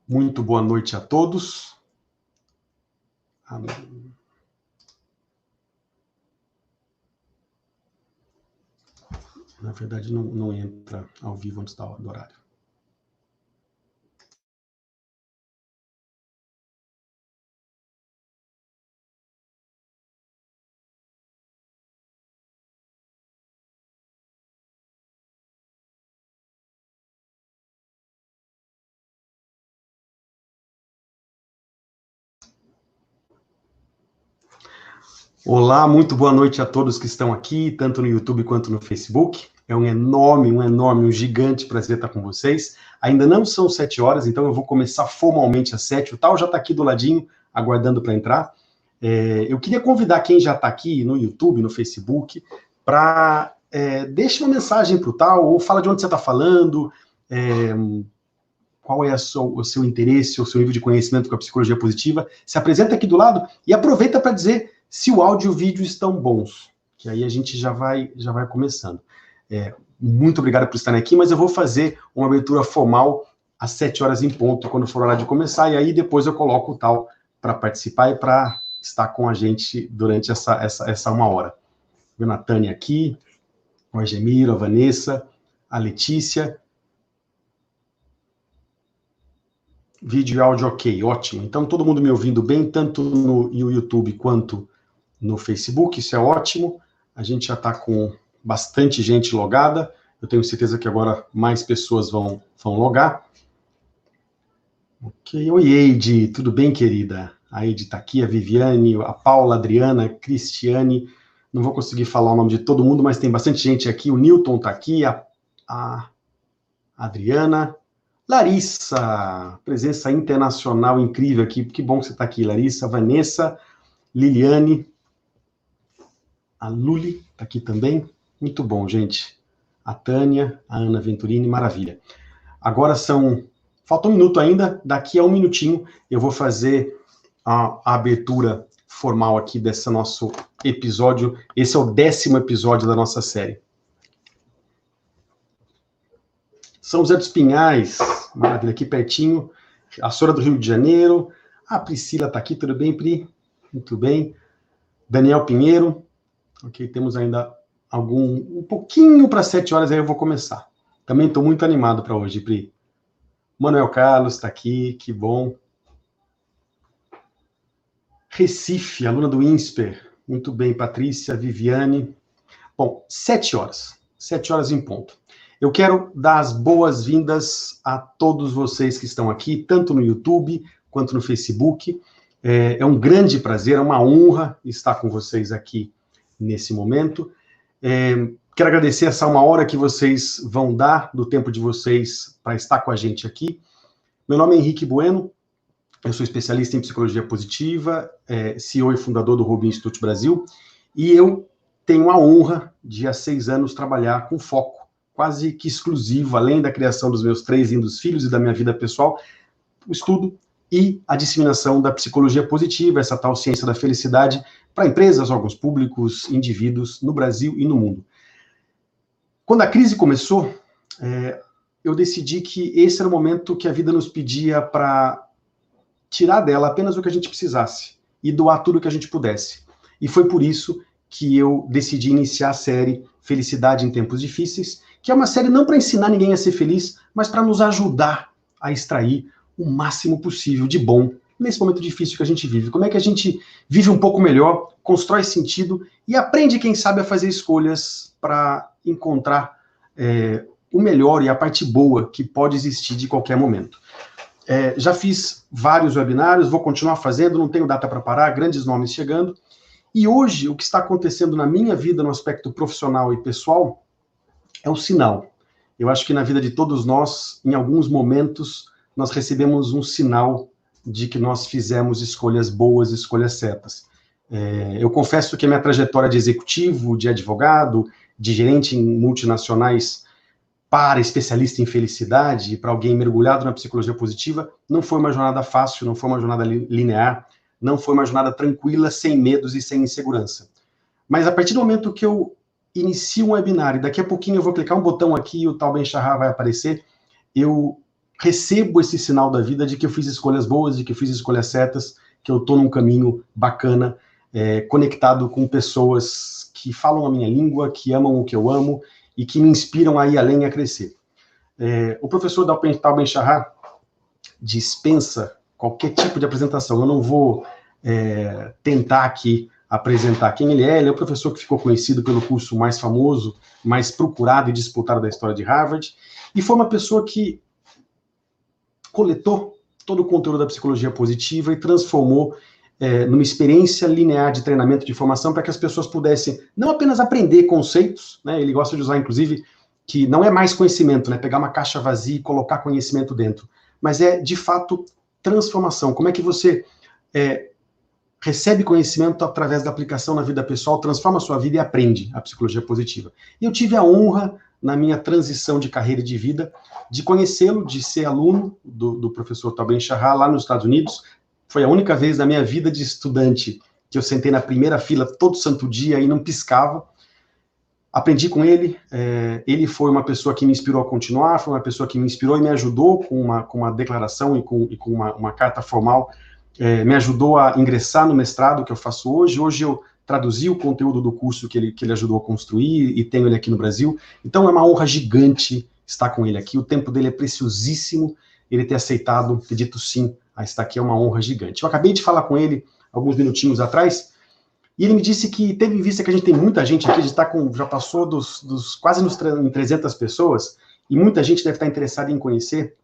Muito boa noite a todos. Na verdade, não entra ao vivo antes do horário. Olá, muito boa noite a todos que estão aqui, tanto no YouTube quanto no Facebook. É um enorme, um gigante prazer estar com vocês. Ainda não são 7 horas, então eu vou começar formalmente às 7. O Tal já está aqui do ladinho, aguardando para entrar. Eu queria convidar quem já está aqui no YouTube, no Facebook, para deixe uma mensagem para o Tal, ou fala de onde você está falando, qual é o seu interesse, o seu nível de conhecimento com a psicologia positiva. Se apresenta aqui do lado e aproveita para dizer se o áudio e o vídeo estão bons, que aí a gente já vai começando. Muito obrigado por estarem aqui, mas eu vou fazer uma abertura formal às 7 horas em ponto, quando for a hora de começar, e aí depois eu coloco o Tal para participar e para estar com a gente durante essa 1 hora. Vendo a Tânia aqui, o Argemiro, a Vanessa, a Letícia. Vídeo e áudio ok, ótimo. Então, todo mundo me ouvindo bem, tanto no YouTube quanto no Facebook, isso é ótimo. A gente já está com bastante gente logada. Eu tenho certeza que agora mais pessoas vão logar. Ok, oi Eide, tudo bem, querida? A Eide está aqui, a Viviane, a Paula, a Adriana, a Cristiane. Não vou conseguir falar o nome de todo mundo, mas tem bastante gente aqui. O Newton está aqui, a Adriana. Larissa, presença internacional incrível aqui. Que bom que você está aqui, Larissa. Vanessa, Liliane, a Luli está aqui também. Muito bom, gente. A Tânia, a Ana Venturini, maravilha. Agora falta um minuto ainda, daqui a um minutinho eu vou fazer a abertura formal aqui desse nosso episódio. Esse é o 10º episódio da nossa série. São José dos Pinhais, maravilha, aqui pertinho. A Sora do Rio de Janeiro. A Priscila está aqui, tudo bem, Pri? Muito bem. Daniel Pinheiro. Ok, temos ainda um pouquinho para 7 horas, aí eu vou começar. Também estou muito animado para hoje, Pri. Manuel Carlos está aqui, que bom. Recife, aluna do INSPER. Muito bem, Patrícia, Viviane. Bom, 7 horas. 7 horas em ponto. Eu quero dar as boas-vindas a todos vocês que estão aqui, tanto no YouTube quanto no Facebook. É um grande prazer, é uma honra estar com vocês aqui nesse momento. Quero agradecer essa 1 hora que vocês vão dar do tempo de vocês para estar com a gente aqui. Meu nome é Henrique Bueno, eu sou especialista em psicologia positiva, CEO e fundador do Ruby Institute Brasil, e eu tenho a honra de, há 6 anos, trabalhar com foco quase que exclusivo, além da criação dos meus 3 lindos filhos e da minha vida pessoal, o estudo e a disseminação da psicologia positiva, essa tal ciência da felicidade, para empresas, órgãos públicos, indivíduos, no Brasil e no mundo. Quando a crise começou, eu decidi que esse era o momento que a vida nos pedia para tirar dela apenas o que a gente precisasse e doar tudo o que a gente pudesse. E foi por isso que eu decidi iniciar a série Felicidade em Tempos Difíceis, que é uma série não para ensinar ninguém a ser feliz, mas para nos ajudar a extrair o máximo possível de bom nesse momento difícil que a gente vive. Como é que a gente vive um pouco melhor, constrói sentido e aprende, quem sabe, a fazer escolhas para encontrar o melhor e a parte boa que pode existir de qualquer momento. Já fiz vários webinários, vou continuar fazendo, não tenho data para parar, grandes nomes chegando. E hoje, o que está acontecendo na minha vida, no aspecto profissional e pessoal, é um sinal. Eu acho que na vida de todos nós, em alguns momentos, nós recebemos um sinal de que nós fizemos escolhas boas, escolhas certas. Eu confesso que a minha trajetória de executivo, de advogado, de gerente em multinacionais, para especialista em felicidade, para alguém mergulhado na psicologia positiva, não foi uma jornada fácil, não foi uma jornada linear, não foi uma jornada tranquila, sem medos e sem insegurança. Mas a partir do momento que eu inicio um webinar, e daqui a pouquinho eu vou clicar um botão aqui e o Tal Ben-Shahar vai aparecer, eu recebo esse sinal da vida de que eu fiz escolhas boas, de que eu fiz escolhas certas, que eu estou num caminho bacana, conectado com pessoas que falam a minha língua, que amam o que eu amo e que me inspiram a ir além e a crescer. O professor Tal Ben-Shahar dispensa qualquer tipo de apresentação. Eu não vou tentar aqui apresentar quem ele é. Ele é o professor que ficou conhecido pelo curso mais famoso, mais procurado e disputado da história de Harvard, e foi uma pessoa que coletou todo o conteúdo da psicologia positiva e transformou numa experiência linear de treinamento de formação para que as pessoas pudessem não apenas aprender conceitos, né, ele gosta de usar, inclusive, que não é mais conhecimento, né, pegar uma caixa vazia e colocar conhecimento dentro, mas é, de fato, transformação. Como é que você recebe conhecimento através da aplicação na vida pessoal, transforma a sua vida e aprende a psicologia positiva. E eu tive a honra, na minha transição de carreira e de vida, de conhecê-lo, de ser aluno do professor Tal Ben-Shahar lá nos Estados Unidos. Foi a única vez na minha vida de estudante que eu sentei na primeira fila todo santo dia e não piscava. Aprendi com ele, ele foi uma pessoa que me inspirou a continuar, foi uma pessoa que me inspirou e me ajudou com uma declaração e com uma carta formal, me ajudou a ingressar no mestrado que eu faço hoje. Hoje eu traduzi o conteúdo do curso que ele ajudou a construir e tenho ele aqui no Brasil. Então é uma honra gigante estar com ele aqui. O tempo dele é preciosíssimo. Ele ter aceitado, ter dito sim a estar aqui é uma honra gigante. Eu acabei de falar com ele alguns minutinhos atrás e ele me disse que, tendo em vista que a gente tem muita gente aqui, a gente já passou quase em 300 pessoas, e muita gente deve estar interessada em conhecer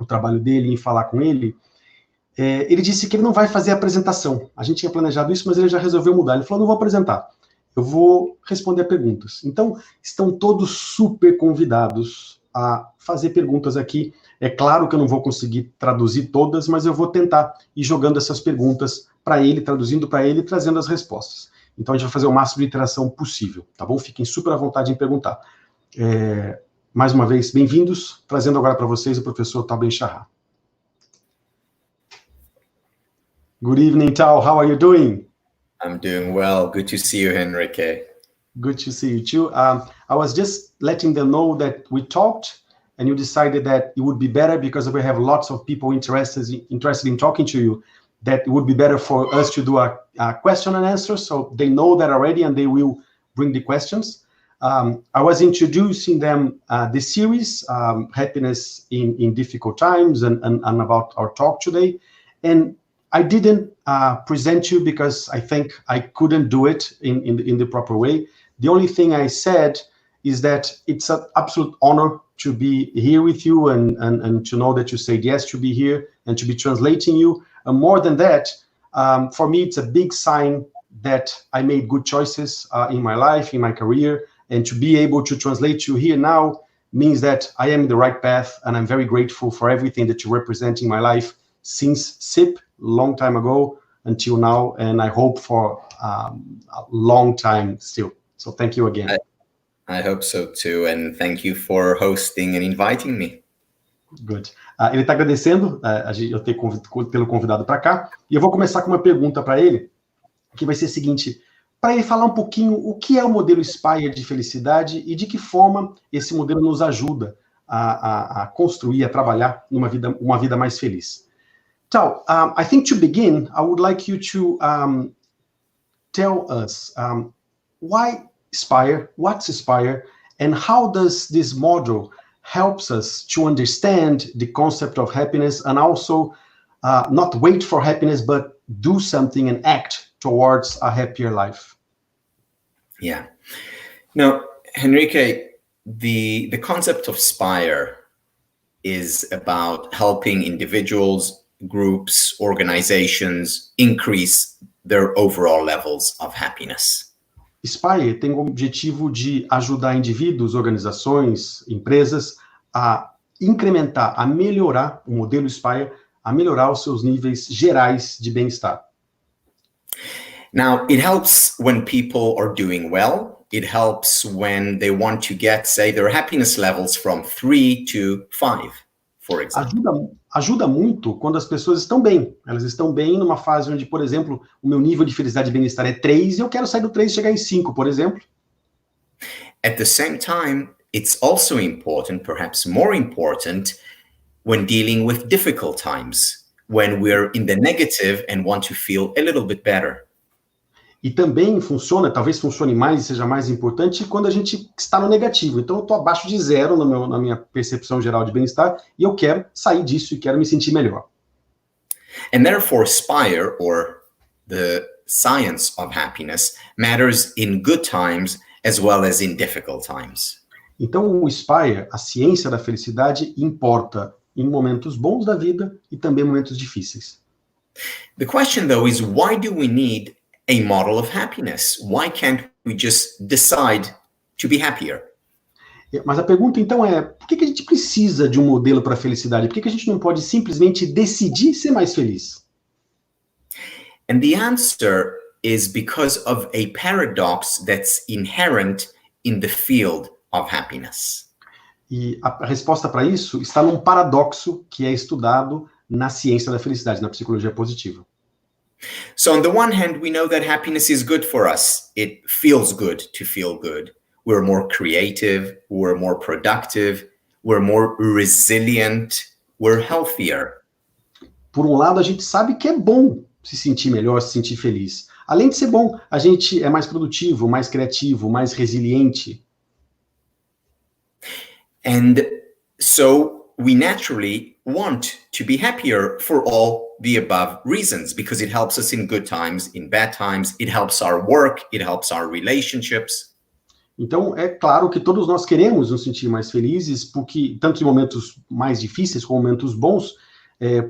o trabalho dele, em falar com ele. Ele disse que ele não vai fazer a apresentação. A gente tinha planejado isso, mas ele já resolveu mudar. Ele falou, não vou apresentar, eu vou responder a perguntas. Então, estão todos super convidados a fazer perguntas aqui. É claro que eu não vou conseguir traduzir todas, mas eu vou tentar ir jogando essas perguntas para ele, traduzindo para ele e trazendo as respostas. Então, a gente vai fazer o máximo de interação possível, tá bom? Fiquem super à vontade em perguntar. Mais uma vez, bem-vindos, trazendo agora para vocês o professor Tal Ben-Shahar. Good evening, Tal. How are you doing? I'm doing well. Good to see you, Henrique. Good to see you too. I was just letting them know that we talked, and you decided that it would be better, because we have lots of people interested in talking to you, that it would be better for us to do a question and answer, so they know that already, and they will bring the questions. I was introducing them this series, Happiness in Difficult Times, and about our talk today. And I didn't present you because I think I couldn't do it in the proper way. The only thing I said is that it's an absolute honor to be here with you and to know that you said yes to be here and to be translating you. And more than that, for me, it's a big sign that I made good choices in my life, in my career, and to be able to translate you here now means that I am in the right path, and I'm very grateful for everything that you represent in my life since SIP, long time ago, until now, and I hope for a long time still. So thank you again. I hope so too, and thank you for hosting and inviting me. Good. Ele está agradecendo eu ter tê-lo convidado para cá, e eu vou começar com uma pergunta para ele, que vai ser a seguinte: para ele falar um pouquinho o que é o modelo Spire de felicidade e de que forma esse modelo nos ajuda a construir, a trabalhar uma vida mais feliz. Tal, I think to begin, I would like you to tell us why Spire, what's Spire, and how does this model helps us to understand the concept of happiness, and also not wait for happiness, but do something and act towards a happier life. Yeah. Now, Henrique, the concept of Spire is about helping individuals, groups, organizations increase their overall levels of happiness. Spire tem o objetivo de ajudar indivíduos, organizações, empresas a incrementar, a melhorar o modelo Spire, a melhorar os seus níveis gerais de bem-estar. Now, it helps when people are doing well. It helps when they want to get, say, their happiness levels from 3 to 5, for example. Ajuda muito quando as pessoas estão bem. Elas estão bem numa fase onde, por exemplo, o meu nível de felicidade e bem-estar é 3 e eu quero sair do 3 e chegar em 5, por exemplo. At the same time, it's also important, perhaps more important, when dealing with difficult times, when we're in the negative and want to feel a little bit better. E também funciona, talvez funcione mais e seja mais importante, quando a gente está no negativo. Então, eu estou abaixo de zero na minha percepção geral de bem-estar e eu quero sair disso e quero me sentir melhor. And therefore, Spire, or the science of happiness, matters in good times as well as in difficult times. Então, o Spire, a ciência da felicidade, importa em momentos bons da vida e também momentos difíceis. The question, though, is why do we need a model of happiness? Why can't we just decide to be happier? Mas a pergunta, então, é por que a gente precisa de um modelo para a felicidade? Por que a gente não pode simplesmente decidir ser mais feliz? And the answer is because of a paradox that's inherent in the field of happiness. E a resposta para isso está num paradoxo que é estudado na ciência da felicidade, na psicologia positiva. So on the one hand, we know that happiness is good for us. It feels good to feel good. We're more creative, we're more productive, we're more resilient, we're healthier. Por um lado, a gente sabe que é bom se sentir melhor, se sentir feliz. Além de ser bom, a gente é mais produtivo, mais criativo, mais resiliente. And so we naturally want to be happier for all the above reasons, because it helps us in good times, in bad times, it helps our work, it helps our relationships. Então, é claro que todos nós queremos nos sentir mais felizes, porque tanto em momentos mais difíceis como momentos bons,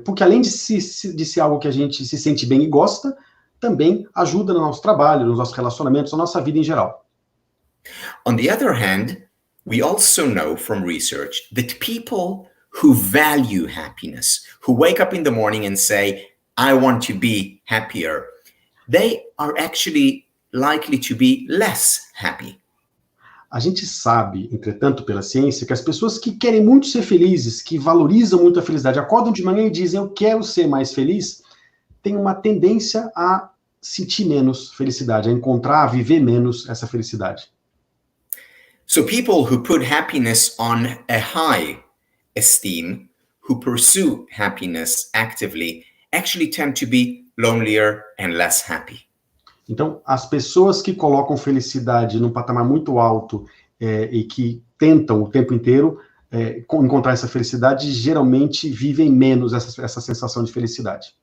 porque além de ser algo que a gente se sente bem e gosta, também ajuda no nosso trabalho, nos nossos relacionamentos, na nossa vida em geral. On the other hand, we also know from research that people who value happiness, who wake up in the morning and say, I want to be happier, they are actually likely to be less happy. A gente sabe, entretanto, pela ciência, que as pessoas que querem muito ser felizes, que valorizam muito a felicidade, acordam de manhã e dizem, eu quero ser mais feliz, têm uma tendência a sentir menos felicidade, a encontrar, a viver menos essa felicidade. So people who put happiness on a high esteem, who pursue happiness actively, actually tend to be lonelier and less happy. Então, as pessoas que colocam felicidade num patamar muito alto e que tentam o tempo inteiro encontrar essa felicidade, geralmente vivem menos essa sensação de felicidade.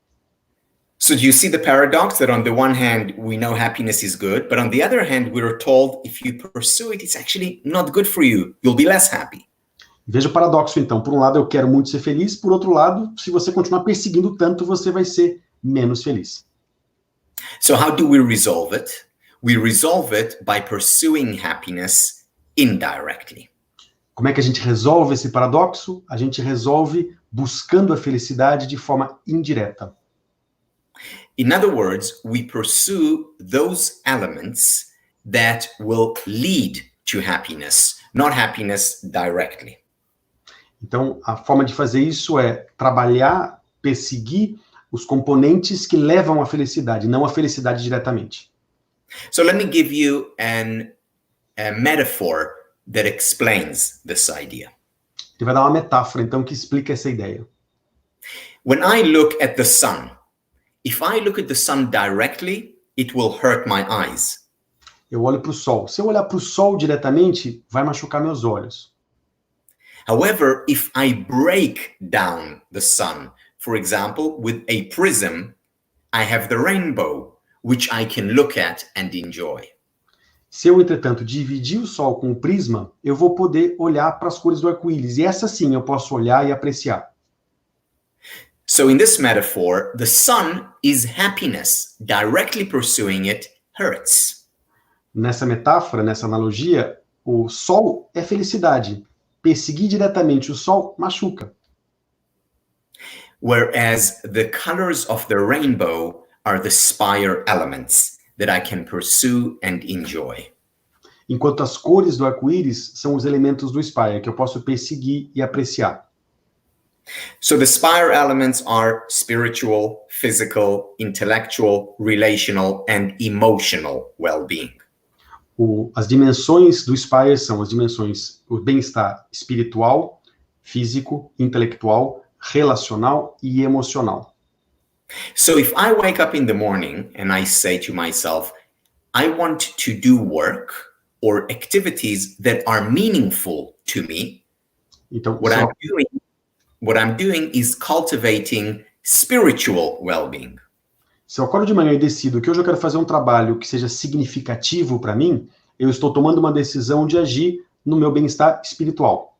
So do you see the paradox that on the one hand, we know happiness is good, but on the other hand, we're told if you pursue it, it's actually not good for you. You'll be less happy. Veja o paradoxo, então. Por um lado, eu quero muito ser feliz. Por outro lado, se você continuar perseguindo tanto, você vai ser menos feliz. So how do we resolve it? We resolve it by pursuing happiness indirectly. Como é que a gente resolve esse paradoxo? A gente resolve buscando a felicidade de forma indireta. In other words, we pursue those elements that will lead to happiness, not happiness directly. Então, a forma de fazer isso é trabalhar, perseguir os componentes que levam à felicidade, não a felicidade diretamente. So let me give you a metaphor that explains this idea. Ele vai dar uma metáfora, então, que explica essa ideia. When I look at the sun, if I look at the sun directly, it will hurt my eyes. Eu olho para o sol. Se eu olhar para o sol diretamente, vai machucar meus olhos. However, if I break down the sun, for example, with a prism, I have the rainbow, which I can look at and enjoy. Se eu, entretanto, dividir o sol com um prisma, eu vou poder olhar para as cores do arco-íris. E essa sim eu posso olhar e apreciar. So in this metaphor, the sun is happiness. Directly pursuing it hurts. Nessa metáfora, nessa analogia, o sol é felicidade. Perseguir diretamente o sol machuca. Whereas the colors of the rainbow are the Spire Elements that I can pursue and enjoy. Enquanto as cores do arco-íris são os elementos do Spire, que eu posso perseguir e apreciar. So the Spire Elements are spiritual, physical, intellectual, relational, and emotional well-being. As dimensões do Spire são as dimensões, o bem-estar espiritual, físico, intelectual, relacional e emocional. So if I wake up in the morning and I say to myself, I want to do work or activities that are meaningful to me, Então, what I'm doing is cultivating spiritual well-being. se eu acordo de manhã e decido que hoje eu quero fazer um trabalho que seja significativo para mim, eu estou tomando uma decisão de agir no meu bem-estar espiritual.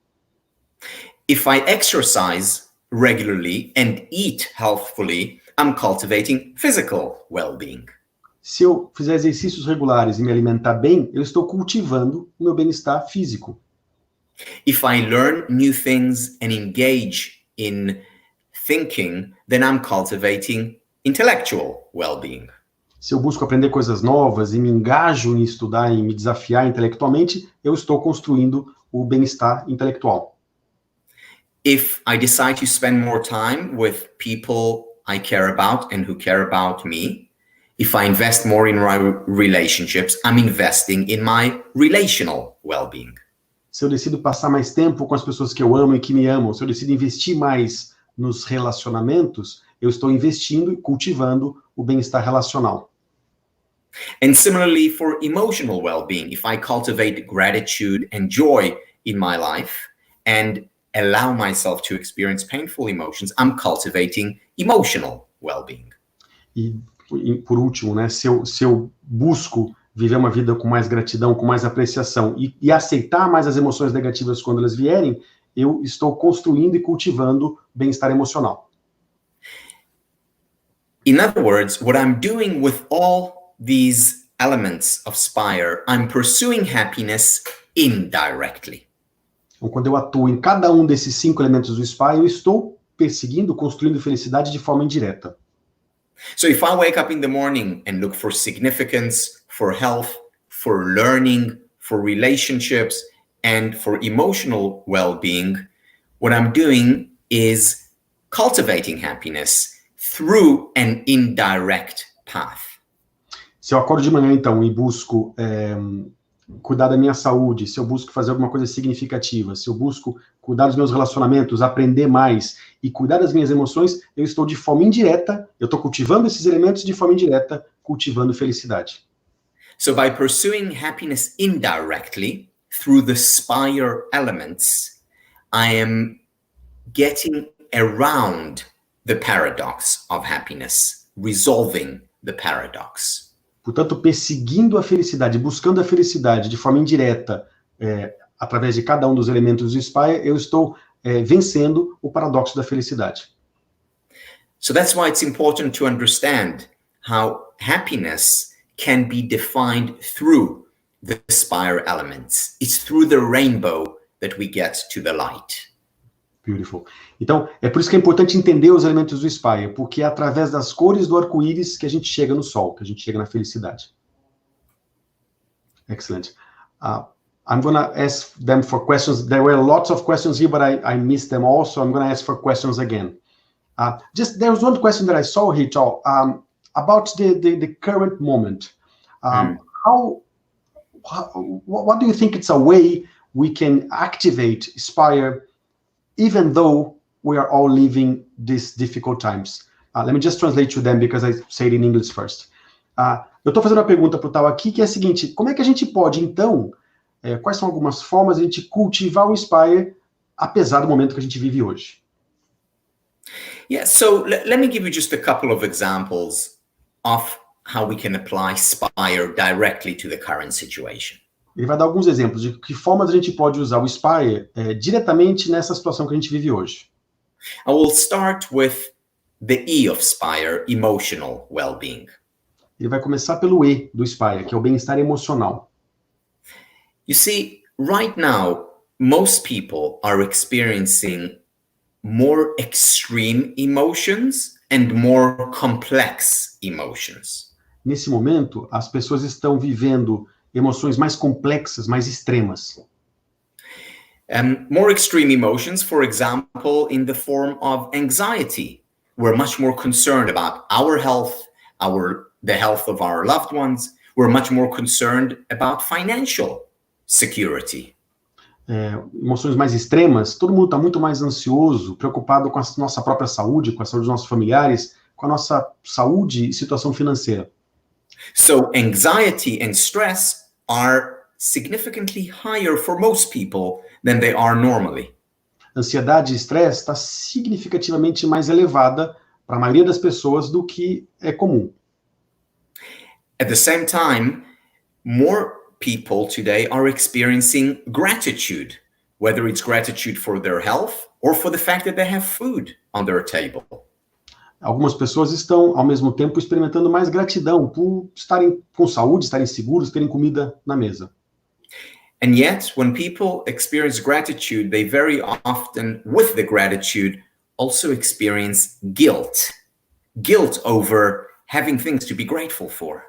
If I exercise regularly and eat healthfully, I'm cultivating physical well-being. Se eu fizer exercícios regulares e me alimentar bem, eu estou cultivando o meu bem-estar físico. If I learn new things and engage in thinking, then I'm cultivating intellectual well-being. Se eu busco aprender coisas novas e me engajo em estudar e me desafiar intelectualmente, eu estou construindo o bem-estar intelectual. If I decide to spend more time with people I care about and who care about me, if I invest more in my relationships, I'm investing in my relational well-being. Se eu decido passar mais tempo com as pessoas que eu amo e que me amam, se eu decido investir mais nos relacionamentos, eu estou investindo e cultivando o bem-estar relacional. And similarly for emotional well-being, if I cultivate gratitude and joy in my life and allow myself to experience painful emotions, I'm cultivating emotional well-being. E por último, né, se eu busco viver uma vida com mais gratidão, com mais apreciação e aceitar mais as emoções negativas quando elas vierem, eu estou construindo e cultivando bem-estar emocional. In other words, what I'm doing with all these elements of Spire, I'm pursuing happiness indirectly. Então, quando eu atuo em cada um desses 5 elementos do Spire, eu estou perseguindo, construindo felicidade de forma indireta. So if I wake up in the morning and look for significance, for health, for learning, for relationships, and for emotional well-being, what I'm doing is cultivating happiness through an indirect path. Se eu acordo de manhã, então, e busco cuidar da minha saúde, se eu busco fazer alguma coisa significativa, se eu busco cuidar dos meus relacionamentos, aprender mais e cuidar das minhas emoções, eu estou de forma indireta, eu estou cultivando esses elementos de forma indireta, cultivando felicidade. So by pursuing happiness indirectly through the Spire elements, I am getting around the paradox of happiness, resolving the paradox. Portanto, perseguindo a felicidade, buscando a felicidade de forma indireta, através de cada um dos elementos do Spire, eu estou vencendo o paradoxo da felicidade. So that's why it's important to understand how happiness can be defined through the Spire elements. It's through the rainbow that we get to the light. Beautiful. Então, é por isso que é importante entender os elementos do Spire, porque é através das cores do arco-íris que a gente chega no sol, que a gente chega na felicidade. Excellent. I'm going to ask them for questions. There were lots of questions here, but I missed them all, so I'm going to ask for questions again. There was one question that I saw here, Tal, about the current moment. What do you think it's a way we can activate Spire even though we are all living these difficult times? Let me just translate to them because I say it in English first. Eu estou fazendo uma pergunta para o Tal aqui, que é a seguinte: como é que a gente pode, então, quais são algumas formas de a gente cultivar o Spire, apesar do momento que a gente vive hoje? Yeah, so let me give you just a couple of examples of how we can apply Spire directly to the current situation. Ele vai dar alguns exemplos de que formas a gente pode usar o Spire diretamente nessa situação que a gente vive hoje. I will start with the E of Spire, emotional well-being. Ele vai começar pelo E do Spire, que é o bem-estar emocional. You see, right now, most people are experiencing more extreme emotions and more complex emotions. Nesse momento, as pessoas estão vivendo emoções mais complexas, mais extremas. More extreme emotions, for example, in the form of anxiety. We're much more concerned about our health, the health of our loved ones. We're much more concerned about financial security. emoções mais extremas, todo mundo está muito mais ansioso, preocupado com a nossa própria saúde, com a saúde dos nossos familiares, com a nossa saúde e situação financeira. So anxiety and stress are significantly higher for most people than they are normally. Ansiedade e estresse está significativamente mais elevada para a maioria das pessoas do que é comum. At the same time, more people today are experiencing gratitude, whether it's gratitude for their health or for the fact that they have food on their table. Algumas pessoas estão, ao mesmo tempo, experimentando mais gratidão por estarem com saúde, estarem seguros, terem comida na mesa. And yet, when people experience gratitude, they very often, with the gratitude, also experience guilt. Guilt over having things to be grateful for.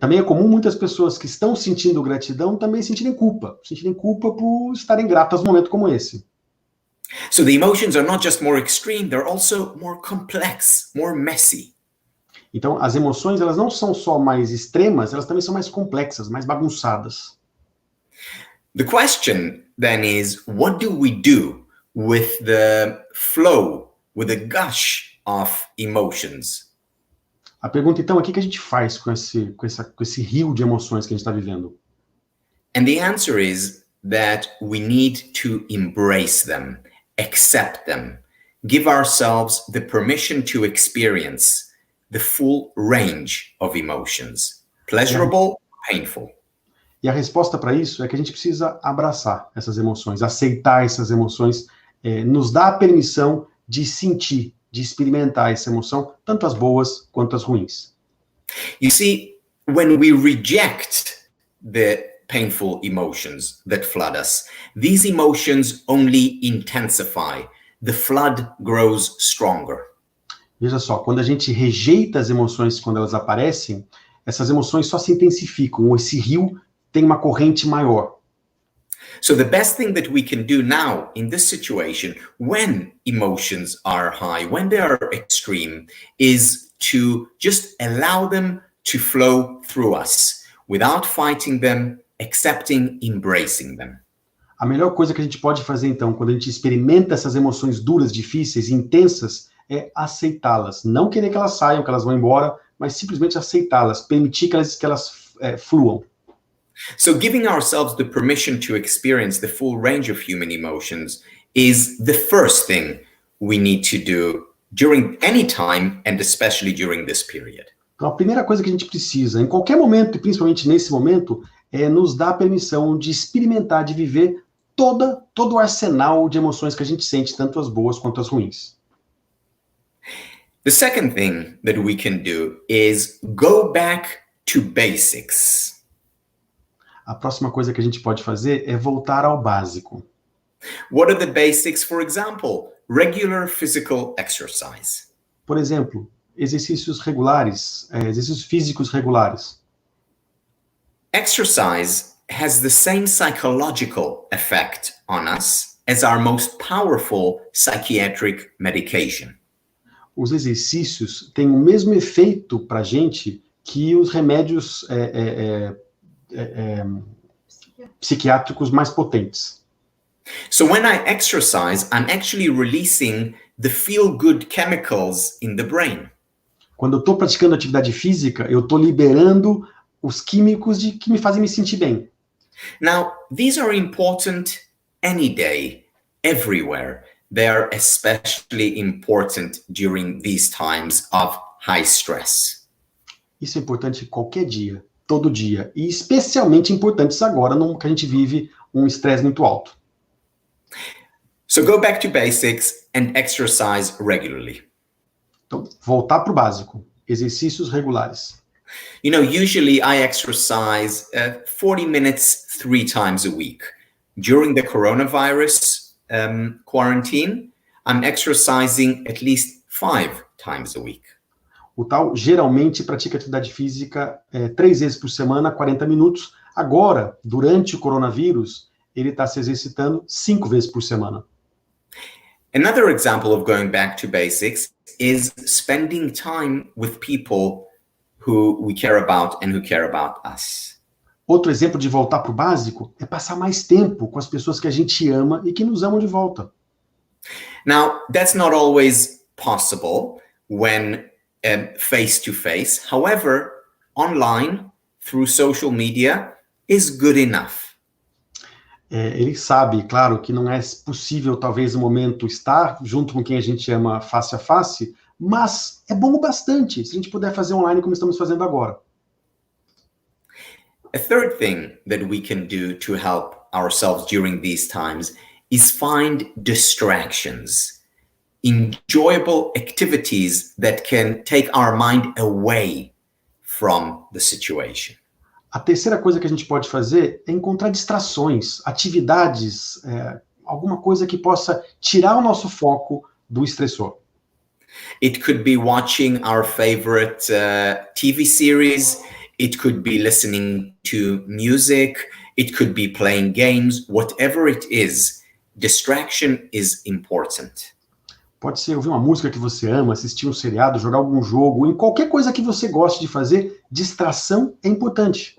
Também é comum muitas pessoas que estão sentindo gratidão também sentirem culpa por estarem gratas num momento como esse. So the emotions are not just more extreme, they're also more complex, more messy. Então, as emoções, elas não são só mais extremas, elas também são mais complexas, mais bagunçadas. The question then is, what do we do with the flow, with the gush of emotions? A pergunta, então, é o que a gente faz com esse rio de emoções que a gente está vivendo? And the answer is that we need to embrace them, accept them, give ourselves the permission to experience the full range of emotions, pleasurable, painful. E a resposta para isso é que a gente precisa abraçar essas emoções, aceitar essas emoções, nos dá a permissão de sentir, de experimentar essa emoção, tanto as boas quanto as ruins. You see, when we reject the painful emotions that flood us, these emotions only intensify. The flood grows stronger. Veja só, quando a gente rejeita as emoções quando elas aparecem, essas emoções só se intensificam, esse rio tem uma corrente maior. So the best thing that we can do now in this situation, when emotions are high, when they are extreme, is to just allow them to flow through us without fighting them, accepting, embracing them. A melhor coisa que a gente pode fazer, então, quando a gente experimenta essas emoções duras, difíceis, intensas, é aceitá-las. Não querer que elas saiam, que elas vão embora, mas simplesmente aceitá-las, permitir que elas fluam. So giving ourselves the permission to experience the full range of human emotions is the first thing we need to do during any time, and especially during this period. Então, a primeira coisa que a gente precisa, em qualquer momento, e principalmente nesse momento, é nos dar a permissão de experimentar, de viver todo o arsenal de emoções que a gente sente, tanto as boas quanto as ruins. The second thing that we can do is go back to basics. A próxima coisa que a gente pode fazer é voltar ao básico. What are the basics? For example, regular physical exercise. Por exemplo, exercícios regulares, exercícios físicos regulares. Exercise has the same psychological effect on us as our most powerful psychiatric medication. Os exercícios têm o mesmo efeito para a gente que os remédios psiquiátricos mais potentes. So when I exercise, I'm actually releasing the feel-good chemicals in the brain. Quando eu estou praticando atividade física, eu estou liberando os químicos que me fazem me sentir bem. Now, these are important any day, everywhere. They are especially important during these times of high stress. Isso é importante qualquer dia, todo dia, e especialmente importantes agora, que a gente vive um estresse muito alto. So go back to basics and exercise regularly. Então, voltar para o básico, exercícios regulares. You know, usually I exercise 40 minutes 3 times a week. During the coronavirus quarantine, I'm exercising at least 5 times a week. O tal geralmente pratica atividade física 3 vezes por semana, 40 minutos. Agora, durante o coronavírus, ele está se exercitando 5 vezes por semana. Another example of going back to basics is spending time with people who we care about and who care about us. Outro exemplo de voltar para o básico é passar mais tempo com as pessoas que a gente ama e que nos amam de volta. Now, that's not always possible when face to face. However, online, through social media, is good enough. Ele sabe, claro, que não é possível, talvez, no momento, estar junto com quem a gente ama face a face, mas é bom o bastante se a gente puder fazer online como estamos fazendo agora. A third thing that we can do to help ourselves during these times is find distractions, enjoyable activities that can take our mind away from the situation. A terceira coisa que a gente pode fazer é encontrar distrações, atividades, alguma coisa que possa tirar o nosso foco do estressor. It could be watching our favorite TV series. It could be listening to music. It could be playing games. Whatever it is, distraction is important. Pode ser ouvir uma música que você ama, assistir um seriado, jogar algum jogo, em qualquer coisa que você goste de fazer, distração é importante.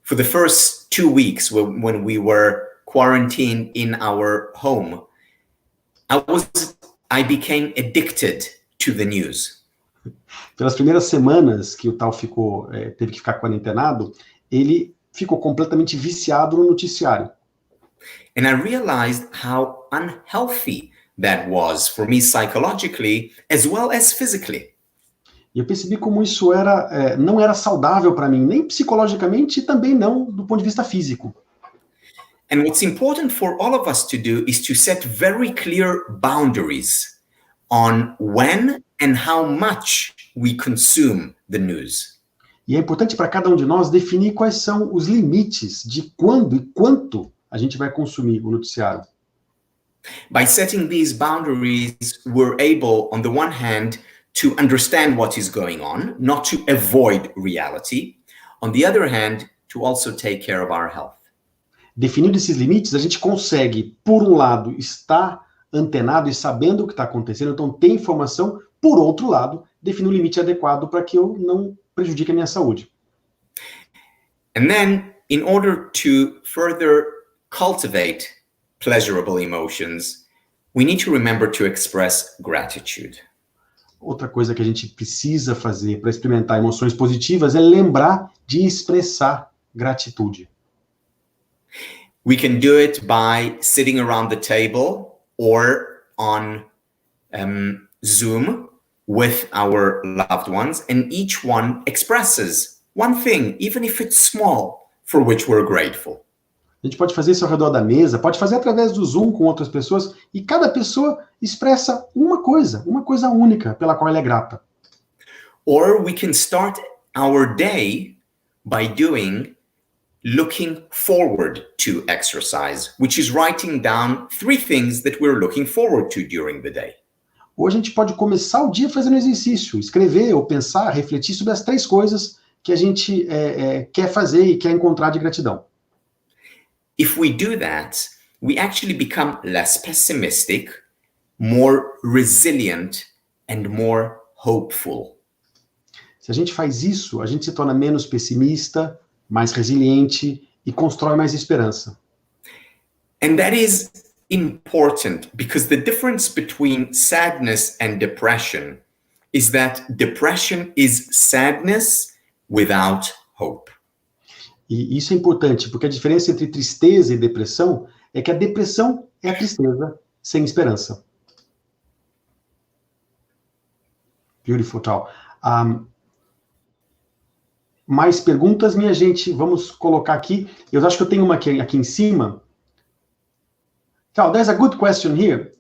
For the first 2 weeks when we were quarantined in our home, I became addicted to the news. Pelas primeiras semanas que o Tal teve que ficar quarentenado, ele ficou completamente viciado no noticiário. And I realized how unhealthy that was for me psychologically as well as physically. E eu percebi como isso não era saudável para mim, nem psicologicamente e também não do ponto de vista físico. And what's important for all of us to do is to set very clear boundaries on when and how much we consume the news. E é importante para cada um de nós definir quais são os limites de quando e quanto a gente vai consumir o noticiário. By setting these boundaries, we're able, on the one hand, to understand what is going on, not to avoid reality. On the other hand, to also take care of our health. Definindo esses limites, a gente consegue, por um lado, estar antenado e sabendo o que está acontecendo, então ter informação, por outro lado, definir um limite adequado para que eu não prejudique a minha saúde. And then, in order to further cultivate pleasurable emotions, we need to remember to express gratitude. Outra coisa que a gente precisa fazer para experimentar emoções positivas é lembrar de expressar gratitude. We can do it by sitting around the table or on Zoom with our loved ones, and each one expresses one thing, even if it's small, for which we're grateful. A gente pode fazer isso ao redor da mesa, pode fazer através do Zoom com outras pessoas, e cada pessoa expressa uma coisa única pela qual ela é grata. Or we can start our day by looking forward to exercise, which is writing down 3 things that we're looking forward to during the day. Ou a gente pode começar o dia fazendo exercício, escrever ou pensar, refletir sobre as 3 coisas que a gente quer fazer e quer encontrar de gratidão. If we do that, we actually become less pessimistic, more resilient, and more hopeful. Se a gente faz isso, a gente se torna menos pessimista, mais resiliente e constrói mais esperança. And that is important because the difference between sadness and depression is that depression is sadness without hope. E isso é importante, porque a diferença entre tristeza e depressão é que a depressão é a tristeza sem esperança. Beautiful, Tal. Mais perguntas, minha gente? Vamos colocar aqui. Eu acho que eu tenho uma aqui em cima. Tal, there's a good question here.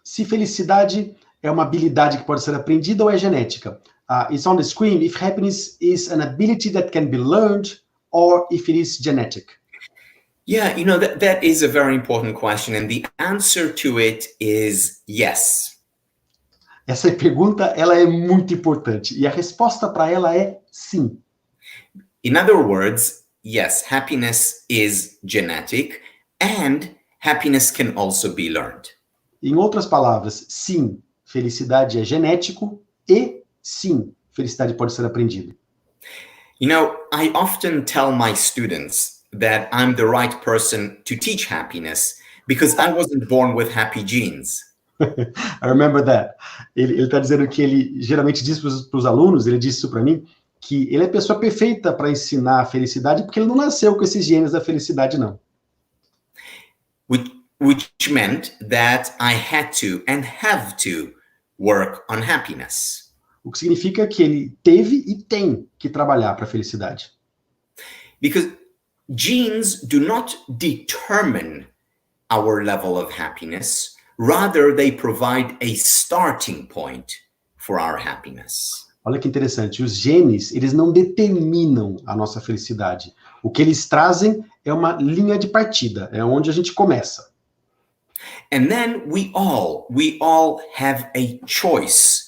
Se felicidade é uma habilidade que pode ser aprendida ou é genética? It's on the screen. If happiness is an ability that can be learned or if it is genetic? Yeah, that is a very important question, and the answer to it is yes. Essa pergunta, ela é muito importante, e a resposta para ela é sim. In other words, yes, happiness is genetic, and happiness can also be learned. Em outras palavras, sim, felicidade é genético, e sim, felicidade pode ser aprendida. You know, I often tell my students that I'm the right person to teach happiness because I wasn't born with happy genes. I remember that. Ele está dizendo que ele geralmente diz para os alunos, ele disse isso para mim, que ele é a pessoa perfeita para ensinar a felicidade porque ele não nasceu com esses genes da felicidade, não. Which meant that I had to and have to work on happiness. O que significa que ele teve e tem que trabalhar para a felicidade. Because genes do not determine our level of happiness, rather they provide a starting point for our happiness. Olha que interessante, os genes, eles não determinam a nossa felicidade. O que eles trazem é uma linha de partida, é onde a gente começa. And then we all have a choice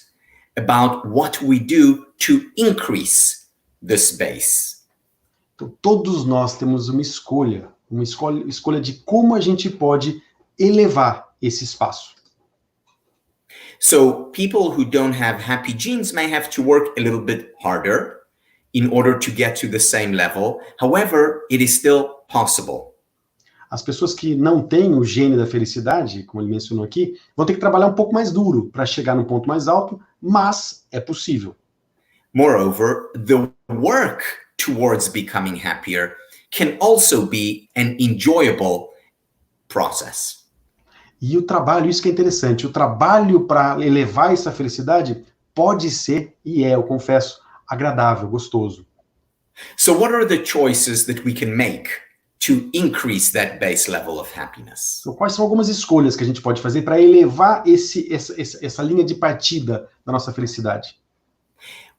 about what we do to increase this base. Então, todos nós temos uma escolha de como a gente pode elevar esse espaço. So people who don't have happy genes may have to work a little bit harder in order to get to the same level. However, it is still possible. As pessoas que não têm o gene da felicidade, como ele mencionou aqui, vão ter que trabalhar um pouco mais duro para chegar num ponto mais alto, mas é possível. Moreover, the work towards becoming happier can also be an enjoyable process. E o trabalho, isso que é interessante, o trabalho para elevar essa felicidade pode ser, e é, eu confesso, agradável, gostoso. So what are the choices that we can make to increase that base level of happiness? Então, quais são algumas escolhas que a gente pode fazer para elevar essa linha de partida da nossa felicidade?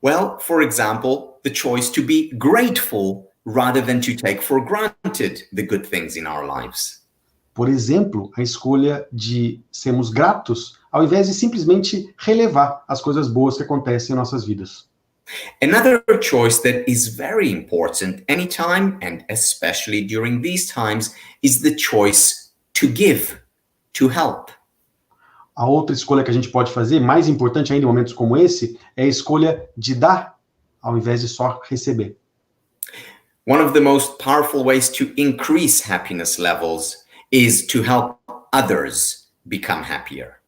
Well, for example, the choice to be grateful rather than to take for granted the good things in our lives. Por exemplo, a escolha de sermos gratos, ao invés de simplesmente relevar as coisas boas que acontecem em nossas vidas. Another choice that is very important anytime and especially during these times is the choice to give, to help. A outra escolha que a gente pode fazer, mais importante ainda em momentos como esse, é a escolha de dar, ao invés de só receber. One of the most powerful ways to increase happiness levels is to help others become happier.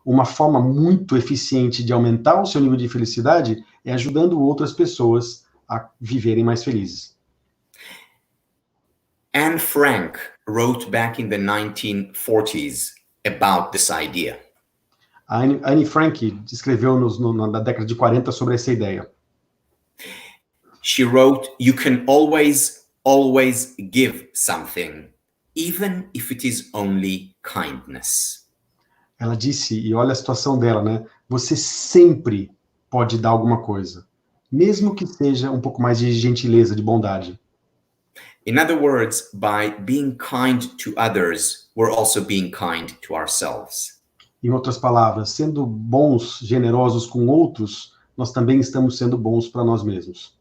Uma forma muito eficiente de aumentar o seu nível de felicidade é ajudando outras pessoas a viverem mais felizes. Anne Frank wrote back in the 1940s about this idea. A Anne Frank escreveu na década de 40 sobre essa ideia. She wrote, "You can always give something, even if it is only kindness." Ela disse, e olha a situação dela, né? Você sempre pode dar alguma coisa, mesmo que seja um pouco mais de gentileza, de bondade. In other words, by being kind to others, we're also being kind to ourselves. Em outras palavras, sendo bons, generosos com outros, nós também estamos sendo bons para nós mesmos.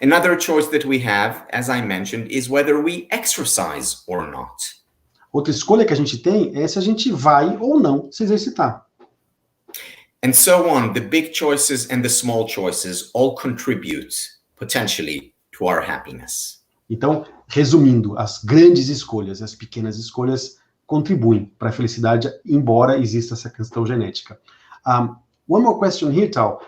Another choice that we have, as I mentioned, is whether we exercise or not. Outra escolha que a gente tem é se a gente vai ou não se exercitar. And so on, the big choices and the small choices all contribute potentially to our happiness. Então, resumindo, as grandes escolhas, as pequenas escolhas contribuem para a felicidade, embora exista essa questão genética. One more question here, Tal.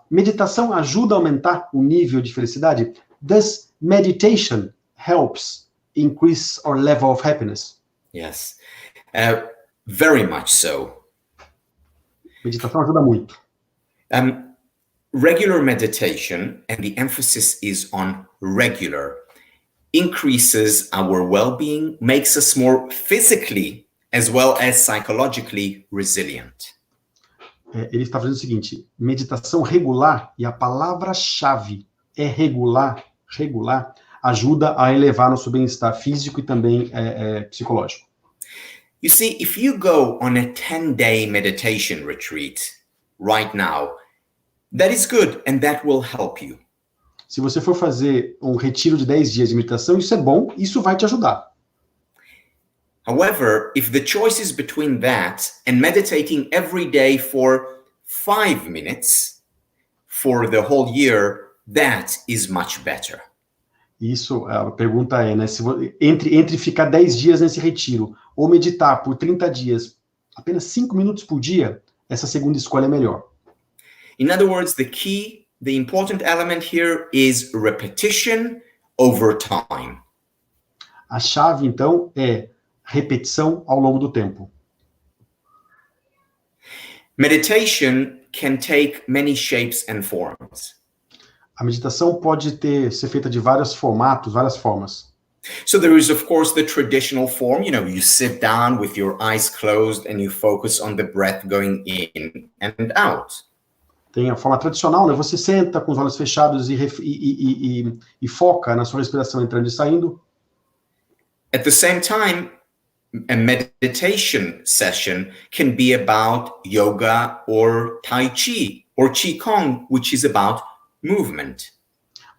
Meditação ajuda a aumentar o nível de felicidade? Does meditation helps increase our level of happiness? Yes, very much so. Meditação ajuda muito. Regular meditation, and the emphasis is on regular, increases our well-being, makes us more physically as well as psychologically resilient. Ele está fazendo o seguinte, meditação regular, e a palavra-chave é regular, ajuda a elevar nosso bem-estar físico e também psicológico. You see, if you go on a 10-day meditation retreat right now, that is good and that will help you. Se você for fazer um retiro de 10 dias de meditação, isso é bom, isso vai te ajudar. However, if the choice is between that and meditating every day for 5 minutes for the whole year, that is much better. Isso, a pergunta é, né, se entre ficar 10 dias nesse retiro ou meditar por 30 dias, apenas 5 minutos por dia, essa segunda escolha é melhor. In other words, the important element here is repetition over time. A chave, então, é repetição ao longo do tempo. Meditation can take many shapes and forms. A meditação pode ser feita de vários formatos, várias formas. So there is, of course, the traditional form. You sit down with your eyes closed and you focus on the breath going in and out. Tem a forma tradicional, né? Você senta com os olhos fechados e foca na sua respiração entrando e saindo. At the same time, a meditation session can be about yoga or tai chi or qigong, which is about movement.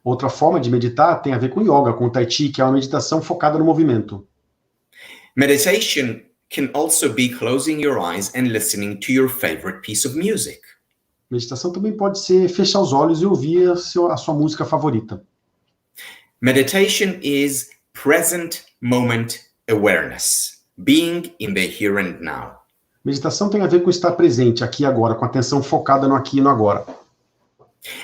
Outra forma de meditar tem a ver com yoga, com tai chi, que é uma meditação focada no movimento. Meditation can also be closing your eyes and listening to your favorite piece of music. Meditação também pode ser fechar os olhos e ouvir a sua música favorita. Meditation is present moment awareness, being in the here and now. Meditação tem a ver com estar presente aqui e agora, com atenção focada no aqui e no agora.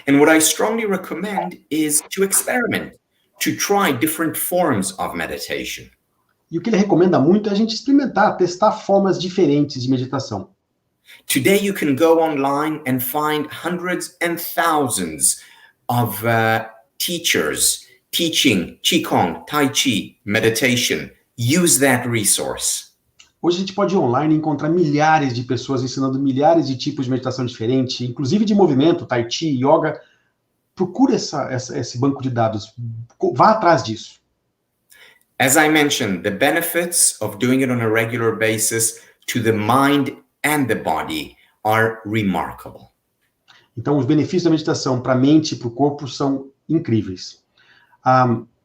And what I strongly recommend is to experiment, to try different forms of meditation. E o que ele recomenda muito é a gente experimentar, testar formas diferentes de meditação. Today you can go online and find hundreds and thousands of teachers teaching Qigong, Tai Chi, meditation. Use that resource. Hoje a gente pode ir online e encontrar milhares de pessoas ensinando milhares de tipos de meditação diferente, inclusive de movimento, Tai Chi, Yoga. Procure esse banco de dados. Vá atrás disso. As I mentioned, the benefits of doing it on a regular basis to the mind and the body are remarkable. Então, os benefícios da meditação para a mente e para o corpo são incríveis.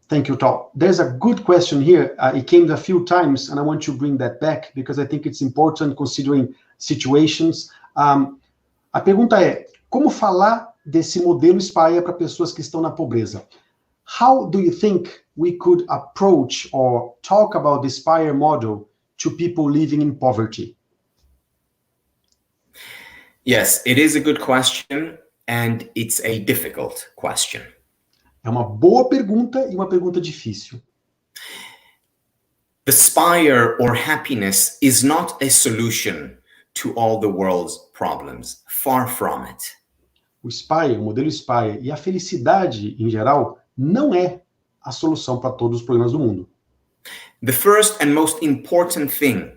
Thank you, Tal. There's a good question here. It came a few times, and I want to bring that back because I think it's important considering situations. A pergunta é, como falar desse modelo Spire para pessoas que estão na pobreza? How do you think we could approach or talk about the Spire model to people living in poverty? Yes, it is a good question, and it's a difficult question. É uma boa pergunta e uma pergunta difícil. The Spire or happiness is not a solution to all the world's problems. Far from it. O Spire, o modelo Spire e a felicidade em geral não é a solução para todos os problemas do mundo. The first and most important thing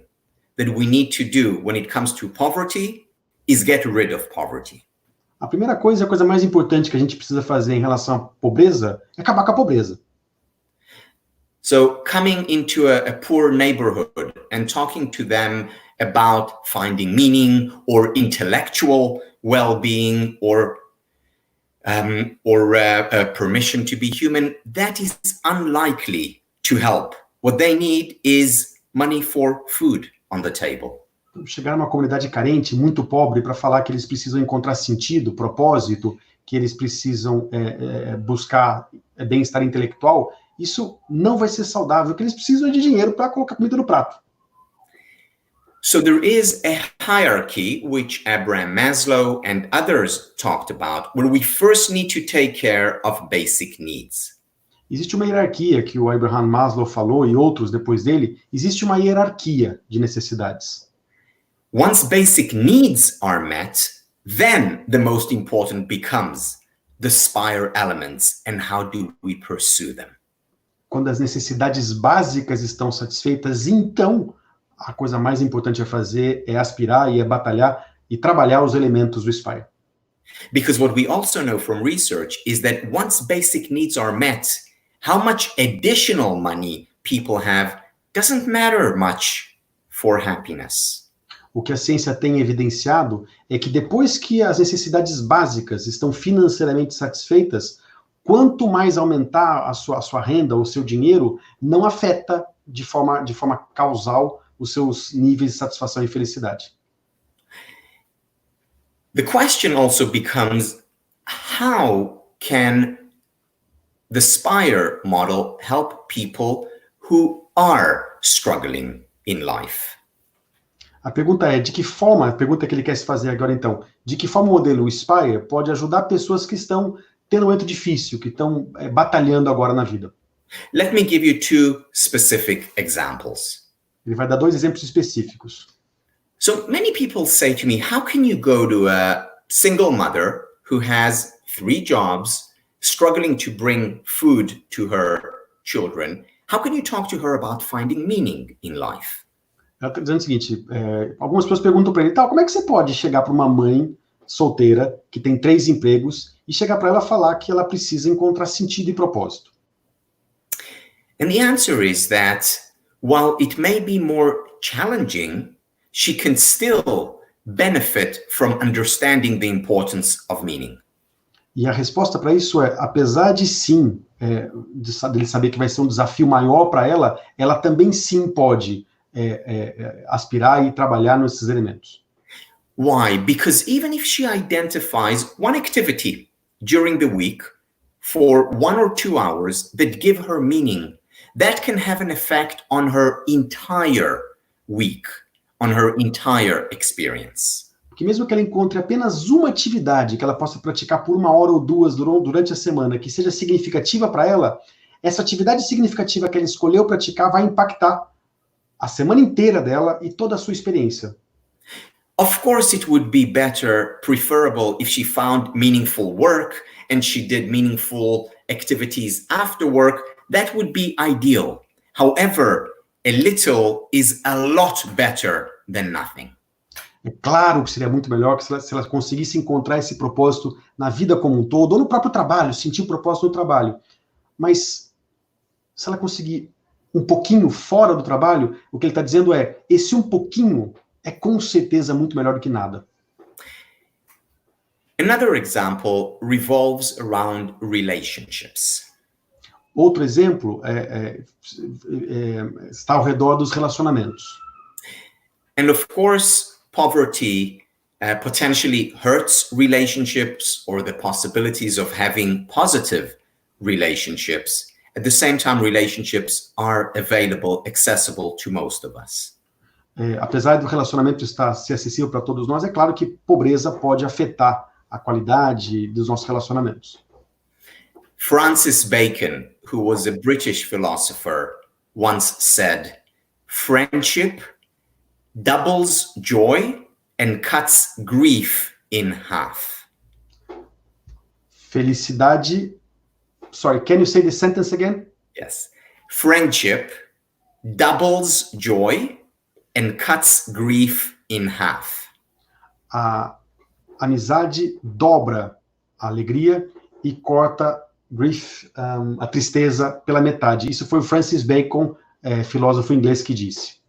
that we need to do when it comes to poverty is get rid of poverty. A primeira coisa, a coisa mais importante que a gente precisa fazer em relação à pobreza é acabar com a pobreza. So coming into a poor neighborhood and talking to them about finding meaning or intellectual well-being or permission to be human, that is unlikely to help. What they need is money for food on the table. Chegar numa comunidade carente, muito pobre, para falar que eles precisam encontrar sentido, propósito, que eles precisam buscar bem-estar intelectual, isso não vai ser saudável, que eles precisam de dinheiro para colocar comida no prato. So there is a hierarchy, which Abraham Maslow and others talked about, where we first need to take care of basic needs. Existe uma hierarquia que o Abraham Maslow falou, e outros depois dele, existe uma hierarquia de necessidades. Once basic needs are met, then the most important becomes the Spire Elements and how do we pursue them. Quando as necessidades básicas estão satisfeitas, então a coisa mais importante a fazer é aspirar e é batalhar e trabalhar os elementos do Spire. Because what we also know from research is that once basic needs are met, how much additional money people have doesn't matter much for happiness. O que a ciência tem evidenciado é que depois que as necessidades básicas estão financeiramente satisfeitas, quanto mais aumentar a sua renda, o seu dinheiro, não afeta de forma causal os seus níveis de satisfação e felicidade. The question also becomes, how can the Spire model help people who are struggling in life? A pergunta é, de que forma, a pergunta que ele quer se fazer agora então, de que forma o modelo Spire pode ajudar pessoas que estão tendo um momento difícil, que estão batalhando agora na vida? Let me give you two specific examples. Ele vai dar 2 exemplos específicos. So many people say to me, how can you go to a single mother who has 3 jobs, struggling to bring food to her children? How can you talk to her about finding meaning in life? Ela está dizendo o seguinte, algumas pessoas perguntam para ele, como é que você pode chegar para uma mãe solteira que tem 3 empregos e chegar para ela falar que ela precisa encontrar sentido e propósito? And the answer is that while it may be more challenging, she can still benefit from understanding the importance of meaning. E a resposta para isso é, apesar de sim, dele saber que vai ser um desafio maior para ela, ela também sim pode aspirar e trabalhar nesses elementos. Why? Because even if she identifies one activity during the week for 1 or 2 hours that give her meaning, that can have an effect on her entire week, on her entire experience. Porque mesmo que ela encontre apenas uma atividade que ela possa praticar por 1 hora ou 2 durante a semana, que seja significativa para ela, essa atividade significativa que ela escolheu praticar vai impactar a semana inteira dela e toda a sua experiência. Of course, it would be better, preferable, if she found meaningful work and she did meaningful activities after work. That would be ideal. However, a little is a lot better than nothing. É claro que seria muito melhor que se ela conseguisse encontrar esse propósito na vida como um todo, ou no próprio trabalho, sentir o propósito no trabalho. Mas se ela conseguir um pouquinho fora do trabalho, o que ele está dizendo é, esse um pouquinho é com certeza muito melhor do que nada. Another example revolves around relationships. Outro exemplo está ao redor dos relacionamentos. And of course, poverty potentially hurts relationships or the possibilities of having positive relationships. At the same time, relationships are available, accessible to most of us. Apesar do relacionamento ser acessível para todos nós, é claro que pobreza pode afetar a qualidade dos nossos relacionamentos. Francis Bacon, who was a British philosopher, once said, "Friendship doubles joy and cuts grief in half." Felicidade. Sorry, can you say the sentence again? Yes. Friendship doubles joy and cuts grief in half. A amizade dobra a alegria e corta grief, a tristeza pela metade. Isso foi o Francis Bacon, filósofo inglês, que disse.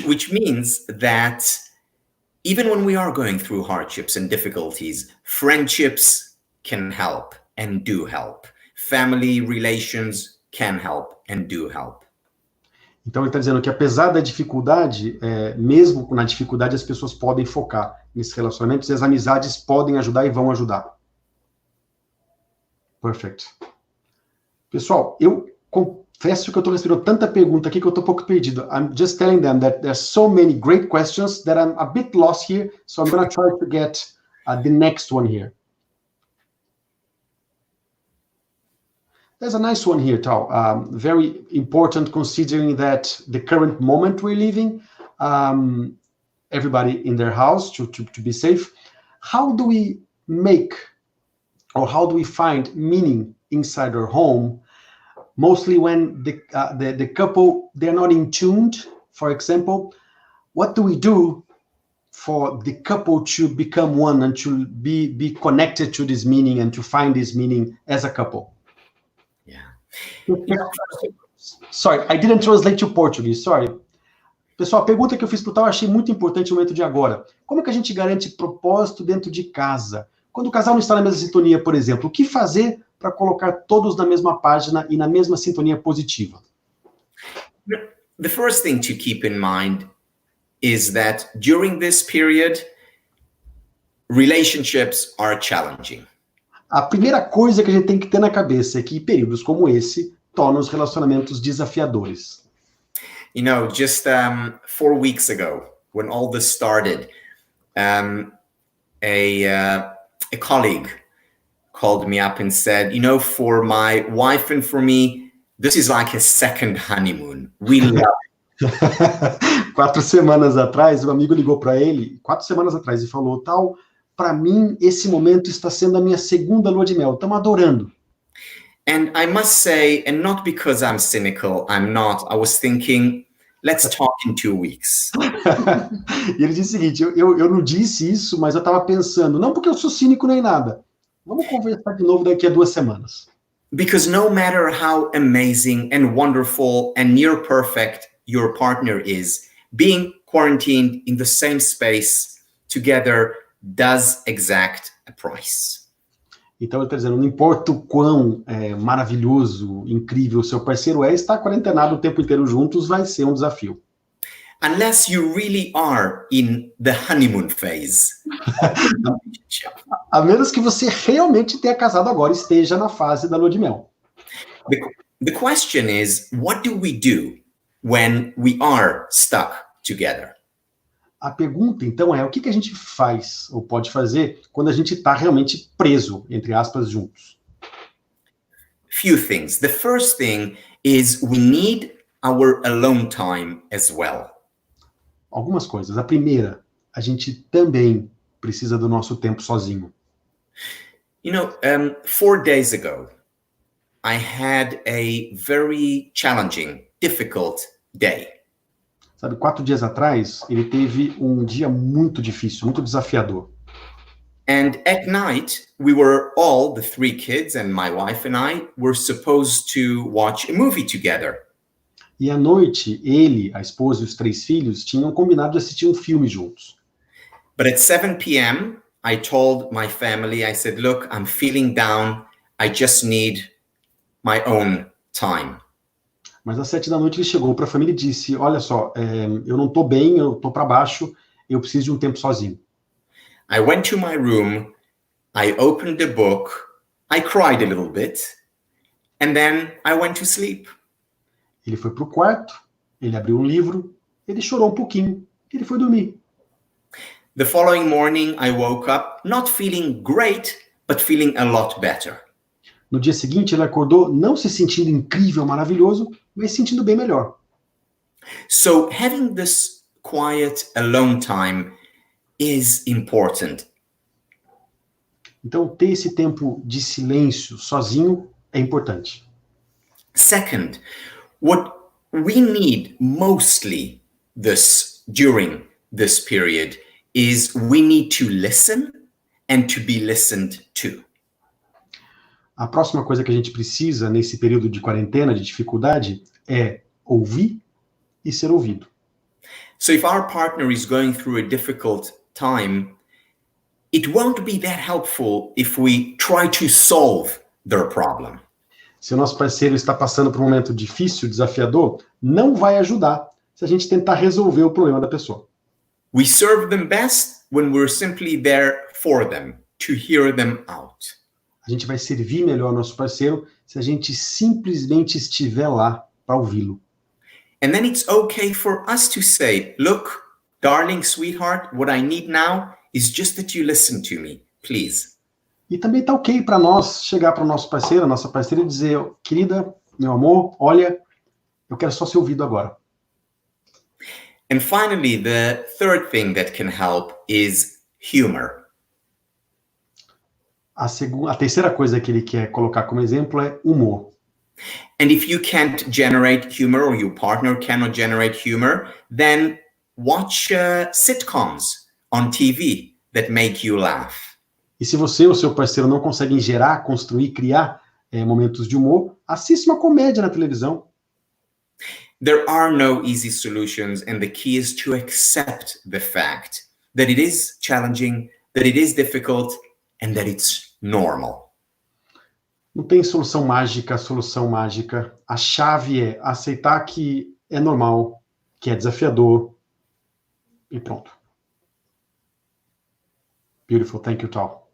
Which means that even when we are going through hardships and difficulties, friendships can help and do help. Family relations can help and do help. Então ele está dizendo que apesar da dificuldade, mesmo na dificuldade as pessoas podem focar nesses relacionamentos e as amizades podem ajudar e vão ajudar. Perfect. Pessoal, eu confesso que eu estou recebendo tanta pergunta aqui que eu estou um pouco perdido. I'm just telling them that there's so many great questions that I'm a bit lost here, so I'm going to try to get the next one here. There's a nice one here, Tal. Very important considering that the current moment we're living, everybody in their house to be safe. How do we make, or how do we find meaning inside our home, mostly when the couple, they're not in tuned, for example? What do we do for the couple to become one and to be connected to this meaning and to find this meaning as a couple? Sorry, I didn't translate to Portuguese, sorry. Pessoal, a pergunta que eu fiz para o Tal eu achei muito importante no momento de agora. Como é que a gente garante propósito dentro de casa? Quando o casal não está na mesma sintonia, por exemplo, o que fazer para colocar todos na mesma página e na mesma sintonia positiva? The first thing to keep in mind is that during this period, relationships are challenging. A primeira coisa que a gente tem que ter na cabeça é que períodos como esse tornam os relacionamentos desafiadores. You know, just 4 weeks ago, when all this started, a colleague called me up and said, you know, for my wife and for me, this is like a second honeymoon. We love it. 4 semanas atrás, um amigo ligou para ele, 4 semanas atrás, e falou, Tal, para mim, esse momento está sendo a minha segunda lua de mel, estamos adorando. And I must say, and not because I'm cynical, I'm not, I was thinking, let's talk in 2 weeks. E ele disse o seguinte, eu não disse isso, mas eu estava pensando, não porque eu sou cínico nem nada, vamos conversar de novo daqui a 2 semanas. Because no matter how amazing and wonderful and near perfect your partner is, being quarantined in the same space together does exact a price. Então, ele está dizendo, não importa o quão maravilhoso, incrível o seu parceiro é, estar quarentenado o tempo inteiro juntos vai ser um desafio. Unless you really are in the honeymoon phase. A menos que você realmente tenha casado agora, esteja na fase da lua de mel. The question is, what do we do when we are stuck together? A pergunta, então, é o que a gente faz, ou pode fazer, quando a gente está realmente preso, entre aspas, juntos? Few things. The first thing is we need our alone time as well. Algumas coisas. A primeira, a gente também precisa do nosso tempo sozinho. You know, 4 days ago, I had a very challenging, difficult day. Sabe, 4 dias atrás, ele teve um dia muito difícil, muito desafiador. And at night, we were all, the 3 kids and my wife and I, were supposed to watch a movie together. E à noite, ele, a esposa e os 3 filhos tinham combinado de assistir um filme juntos. But at 7 p.m., I told my family, I said, look, I'm feeling down. I just need my own time. Mas às 7 da noite ele chegou para a família e disse, olha só, eu não estou bem, eu estou para baixo, eu preciso de um tempo sozinho. I went to my room, I opened the book, I cried a little bit, and then I went to sleep. Ele foi para o quarto, ele abriu um livro, ele chorou um pouquinho, ele foi dormir. The following morning, I woke up not feeling great, but feeling a lot better. No dia seguinte, ele acordou não se sentindo incrível, maravilhoso, mas se sentindo bem melhor. So having this quiet alone time is important. Então, ter esse tempo de silêncio sozinho é importante. Second, what we need mostly during this period is we need to listen and to be listened to. A próxima coisa que a gente precisa nesse período de quarentena, de dificuldade, é ouvir e ser ouvido. So if our partner is going through a difficult time, it won't be that helpful if we try to solve their problem. Se o nosso parceiro está passando por um momento difícil, desafiador, não vai ajudar se a gente tentar resolver o problema da pessoa. We serve them best when we're simply there for them, to hear them out. A gente vai servir melhor nosso parceiro se a gente simplesmente estiver lá para ouvi-lo. And then it's okay for us to say, look, darling, sweetheart, what I need now is just that you listen to me, please. E também está ok para nós chegar para o nosso parceiro, a nossa parceira, e dizer, querida, meu amor, olha, eu quero só ser ouvido agora. And finally, the third thing that can help is humor. A terceira coisa que ele quer colocar como exemplo é humor. And if you can't generate humor or your partner cannot generate humor, then watch sitcoms on TV that make you laugh. E se você ou seu parceiro não conseguem gerar, construir, criar momentos de humor, assista uma comédia na televisão. There are no easy solutions, and the key is to accept the fact that it is challenging, that it is difficult, and that it's normal. Não tem solução mágica, A chave é aceitar que é normal, que é desafiador, e pronto. Beautiful. Thank you, Tal.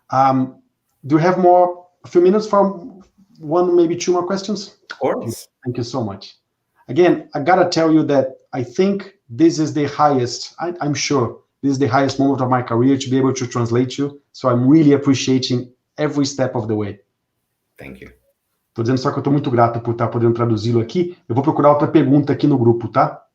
Do you have a few minutes for one, maybe two more questions? Of course. Thank you so much. Again, I gotta tell you that I think this is the highest, I'm sure, this is the highest moment of my career to be able to translate you. So I'm really appreciating every step of the way. Thank you. Tô dizendo só que eu tô muito grato por estar podendo traduzi-lo aqui. Eu vou procurar outra pergunta aqui no grupo, tá?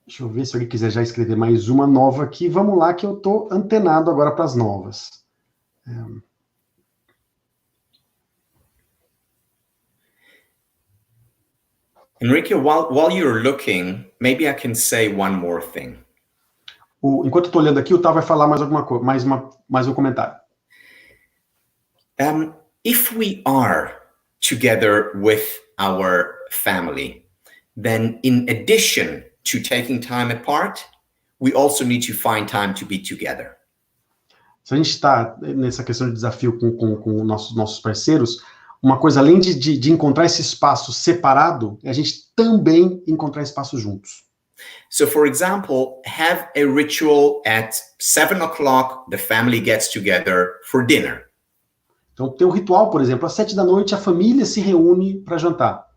Deixa eu ver se alguém quiser já escrever mais uma nova aqui. Vamos lá, que eu tô antenado agora para as novas. Enrique, while you're looking, maybe I can say one more thing. Enquanto eu estou olhando aqui, o Tal vai falar mais alguma coisa, mais um comentário. If we are together with our family, then in addition to taking time apart, we also need to find time to be together. Se a gente está nessa questão de desafio com nossos parceiros, uma coisa além de encontrar esse espaço separado, é a gente também encontrar espaço juntos. So, for example, have a ritual at 7 o'clock, the family gets together for dinner. Então, tem um ritual, por exemplo, às 7 da noite a família se reúne para jantar.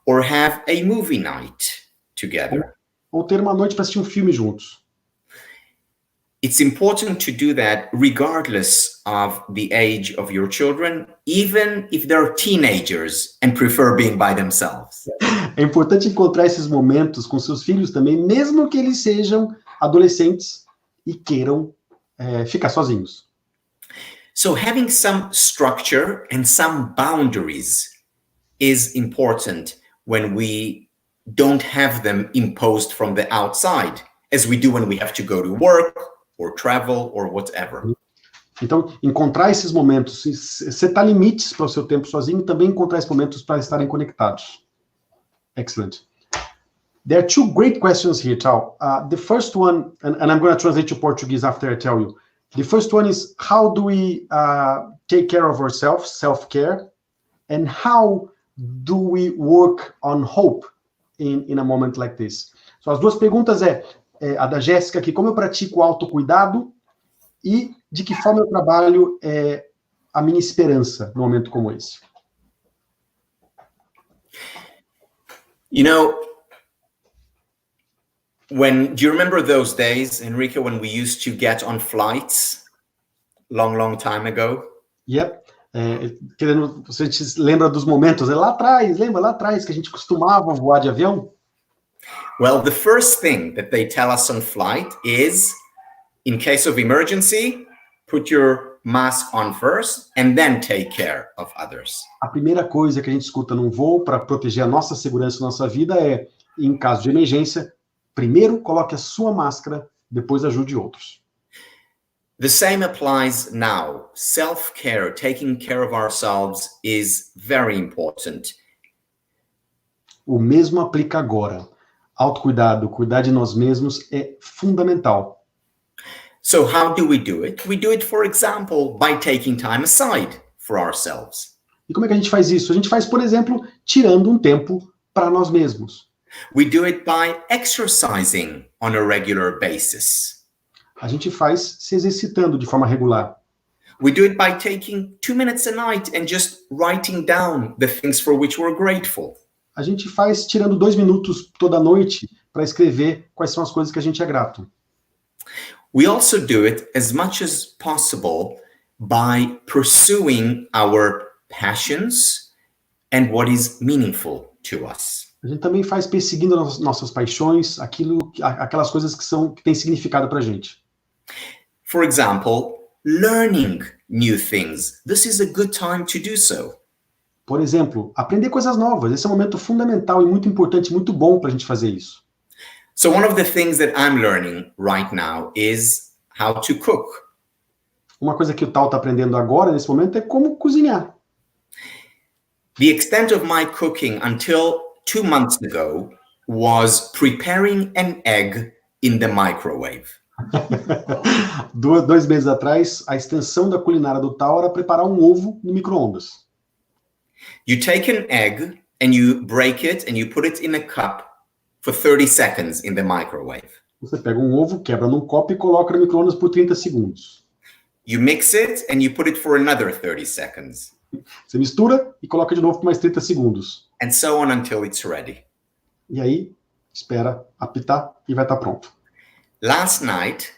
Or have a movie night together. Ou ter uma noite para assistir um filme juntos. It's important to do that regardless of the age of your children, even if they're teenagers and prefer being by themselves. É importante encontrar esses momentos com seus filhos também, mesmo que eles sejam adolescentes e queiram ficar sozinhos. So having some structure and some boundaries is important when we don't have them imposed from the outside, as we do when we have to go to work or travel or whatever. Então, encontrar esses momentos, setar limites para o seu tempo sozinho, também encontrar esses momentos para estarem conectados. Excellent. There are two great questions here, Tal. The first one, and I'm going to translate to Portuguese after I tell you. The first one is, how do we take care of ourselves, self-care, and how do we work on hope in a moment like this? So, as duas perguntas a da Jéssica aqui, como eu pratico o autocuidado e de que forma eu trabalho a minha esperança num momento como esse. You know, do you remember those days, Enrique, when we used to get on flights long time ago? Yep. Você lembra dos momentos, lembra lá atrás que a gente costumava voar de avião? Well, the first thing that they tell us on flight is, in case of emergency, put your mask on first and then take care of others. A primeira coisa que a gente escuta num voo para proteger a nossa segurança e a nossa vida é, em caso de emergência, primeiro coloque a sua máscara, depois ajude outros. The same applies now. Self-care, taking care of ourselves, is very important. O mesmo aplica agora. Autocuidado, cuidar de nós mesmos é fundamental. So how do we do it? We do it, for example, by taking time aside for ourselves. E como é que a gente faz isso? A gente faz, por exemplo, tirando um tempo para nós mesmos. We do it by exercising on a regular basis. A gente faz se exercitando de forma regular. We do it by taking 2 minutes a night and just writing down the things for which we're grateful. A gente faz tirando 2 minutos toda noite para escrever quais são as coisas que a gente é grato. We also do it as much as possible by pursuing our passions and what is meaningful to us. A gente também faz perseguindo nossas paixões, aquelas coisas que têm significado para a gente. For example, learning new things. This is a good time to do so. Por exemplo, aprender coisas novas. Esse é um momento fundamental e muito importante, muito bom para a gente fazer isso. So one of the things that I'm learning right now is how to cook. Uma coisa que o Tal está aprendendo agora, nesse momento, é como cozinhar. The extent of my cooking until 2 months ago was preparing an egg in the microwave. 2 meses atrás, a extensão da culinária do Tal era preparar um ovo no micro-ondas. You take an egg and you break it and you put it in a cup for 30 seconds in the microwave. Você pega um ovo, quebra num copo e coloca no micro-ondas por 30 segundos. You mix it and you put it for another 30 seconds. Você mistura e coloca de novo por mais 30 segundos. And so on until it's ready. E aí, espera apitar e vai estar pronto. Last night,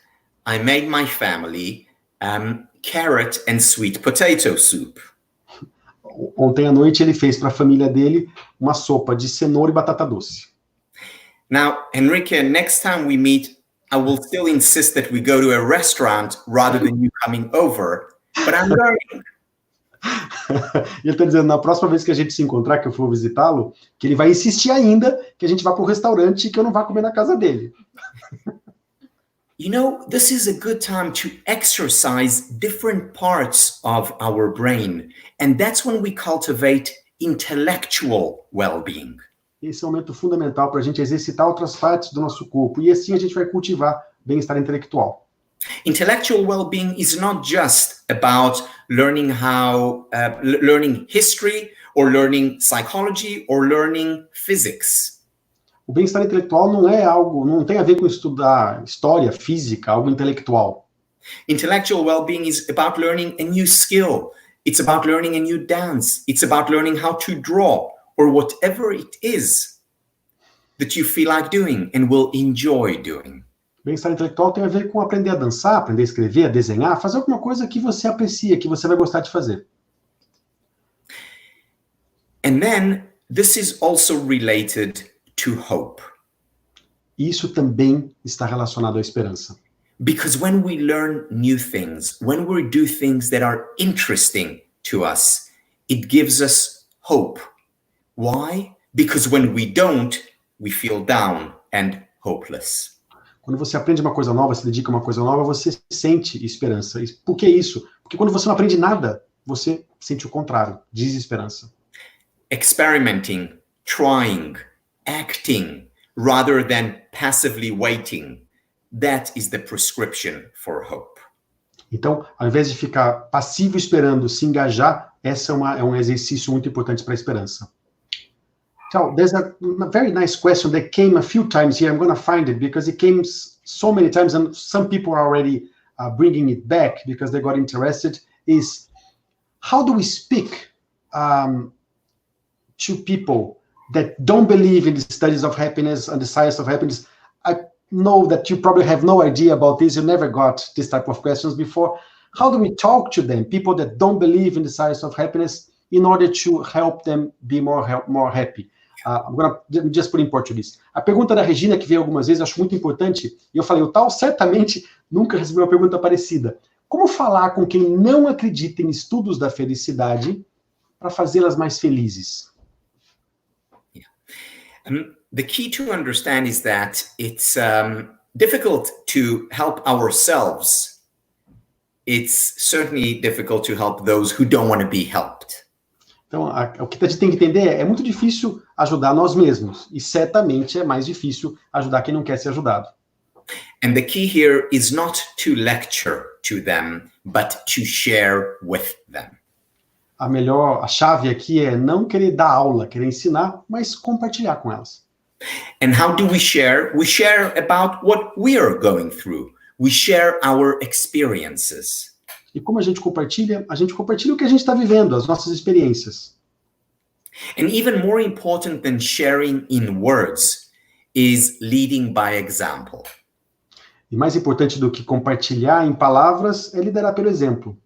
I made my family carrot and sweet potato soup. Ontem à noite ele fez para a família dele uma sopa de cenoura e batata doce. Now, Enrique, next time we meet, I will still insist that we go to a restaurant rather than you coming over, but I'm learning. Ele está dizendo, na próxima vez que a gente se encontrar, que eu for visitá-lo, que ele vai insistir ainda que a gente vá para o restaurante e que eu não vá comer na casa dele. You know, this is a good time to exercise different parts of our brain, and that's when we cultivate intellectual well-being. Esse é um momento fundamental para a gente exercitar outras partes do nosso corpo, e assim a gente vai cultivar bem-estar intelectual. Intellectual well-being is not just about learning learning history, or learning psychology, or learning physics. O bem-estar intelectual não tem a ver com estudar história, física, algo intelectual. Intellectual well-being is about learning a new skill. It's about learning a new dance. It's about learning how to draw, or whatever it is that you feel like doing and will enjoy doing. Bem-estar intelectual tem a ver com aprender a dançar, aprender a escrever, a desenhar, fazer alguma coisa que você aprecia, que você vai gostar de fazer. And then, this is also related to hope. Isso também está relacionado à esperança. Because when we learn new things, when we do things that are interesting to us, it gives us hope. Why? Because when we don't, we feel down and hopeless. Quando você aprende uma coisa nova, se dedica a uma coisa nova, você sente esperança. Por que isso? Porque quando você não aprende nada, você sente o contrário, desesperança. Experimenting, trying, acting, rather than passively waiting, that is the prescription for hope. Então, ao invés de ficar passivo esperando se engajar, essa é um exercício muito importante para a esperança. So, there's a very nice question that came a few times here. I'm going to find it because it came so many times and some people are already bringing it back because they got interested, is how do we speak to people that don't believe in the studies of happiness and the science of happiness? I know that you probably have no idea about this. You never got this type of questions before. How do we talk to them, people that don't believe in the science of happiness, in order to help them be more happy? I'm going to just put in Portuguese. A pergunta da Regina, que veio algumas vezes, eu acho muito importante, e eu falei, o Tal certamente nunca recebeu uma pergunta parecida. Como falar com quem não acredita em estudos da felicidade para fazê-las mais felizes? The key to understand is that it's difficult to help ourselves. It's certainly difficult to help those who don't want to be helped. Então, o que a gente tem que entender é muito difícil ajudar nós mesmos, e certamente é mais difícil ajudar quem não quer ser ajudado. And the key here is not to lecture to them, but to share with them. A chave aqui é não querer dar aula, querer ensinar, mas compartilhar com elas. And how do we share? We share about what we are going through. We share our experiences. E como a gente compartilha o que a gente está vivendo, as nossas experiências. And even more important than sharing in words is leading by example. E mais importante do que compartilhar em palavras é liderar pelo exemplo.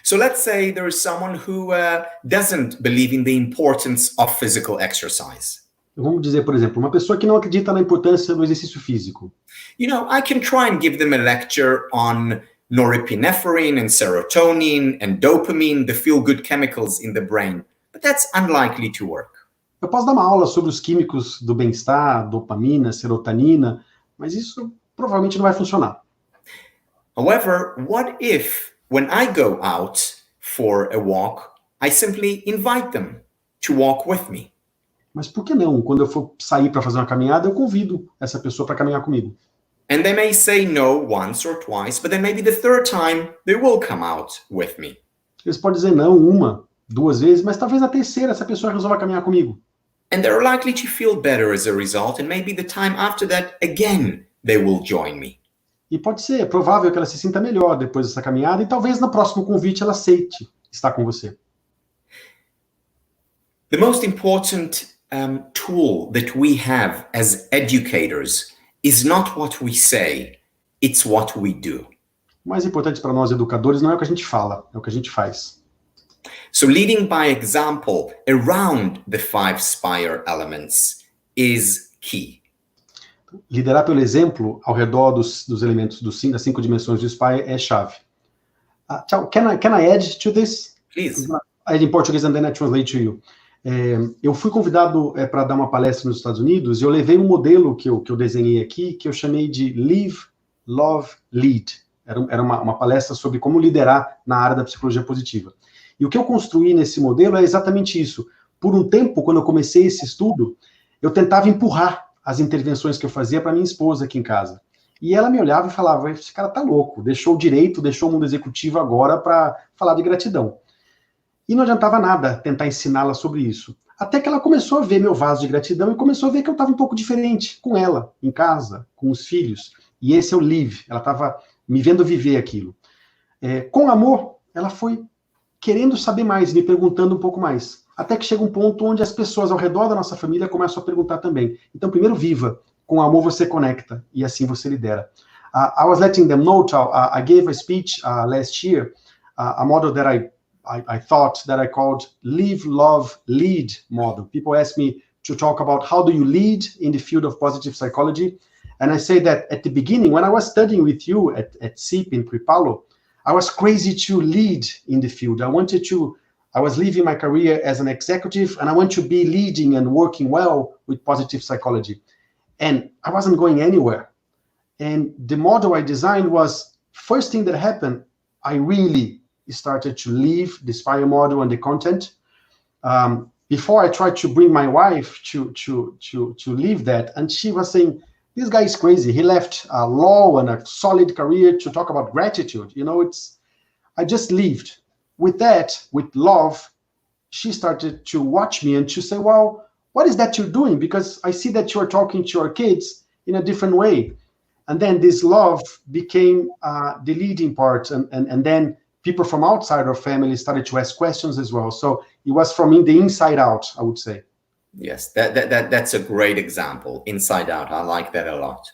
So let's say there is someone who doesn't believe in the importance of physical exercise. Vamos dizer, por exemplo, uma pessoa que não acredita na importância do exercício físico. You know, I can try and give them a lecture on norepinephrine and serotonin and dopamine, the feel-good chemicals in the brain, but that's unlikely to work. Eu posso dar uma aula sobre os químicos do bem-estar, dopamina, serotonina, mas isso provavelmente não vai funcionar. However, what if, when I go out for a walk, I simply invite them to walk with me? Mas por que não? Quando eu for sair para fazer uma caminhada, eu convido essa pessoa para caminhar comigo. And they may say no once or twice, but then maybe the third time they will come out with me. Eles podem dizer não uma, duas vezes, mas talvez na terceira essa pessoa resolva caminhar comigo. And they're likely to feel better as a result, and maybe the time after that, again, they will join me. E pode ser, é provável que ela se sinta melhor depois dessa caminhada, e talvez no próximo convite ela aceite estar com você. The most important tool that we have as educators is not what we say, it's what we do. O mais importante para nós educadores não é o que a gente fala, é o que a gente faz. So leading by example around the 5 Spire Elements is key. Liderar pelo exemplo ao redor dos elementos das 5 dimensões do Spire é chave. Can I add to this? Please. I add in Portuguese and then I translate to you. Eu fui convidado para dar uma palestra nos Estados Unidos e eu levei um modelo que eu desenhei aqui, que eu chamei de Live, Love, Lead. Era uma palestra sobre como liderar na área da psicologia positiva. E o que eu construí nesse modelo é exatamente isso. Por um tempo, quando eu comecei esse estudo, eu tentava empurrar as intervenções que eu fazia para minha esposa aqui em casa. E ela me olhava e falava, esse cara tá louco, deixou o direito, deixou o mundo executivo agora para falar de gratidão. E não adiantava nada tentar ensiná-la sobre isso. Até que ela começou a ver meu vaso de gratidão e começou a ver que eu estava um pouco diferente com ela, em casa, com os filhos. E esse é o live, ela estava me vendo viver aquilo. Com amor, ela foi querendo saber mais, me perguntando um pouco mais. Até que chega um ponto onde as pessoas ao redor da nossa família começam a perguntar também. Então, primeiro viva. Com amor você conecta. E assim você lidera. I was letting them know, I gave a speech last year, a model that I thought that I called Live, Love, Lead model. People ask me to talk about how do you lead in the field of positive psychology. And I say that at the beginning, when I was studying with you at CIP in Pripalo, I was crazy to lead in the field. I was leaving my career as an executive, and I want to be leading and working well with positive psychology. And I wasn't going anywhere. And the model I designed was, first thing that happened, I really started to leave the Spire model and the content. Before I tried to bring my wife to leave that, and she was saying, this guy is crazy. He left law and a solid career to talk about gratitude. You know, I just left. With that, with love, she started to watch me and to say, well, what is that you're doing? Because I see that you're talking to your kids in a different way. And then this love became the leading part. And then people from outside our family started to ask questions as well. So it was from the inside out, I would say. Yes, that's a great example. Inside out, I like that a lot.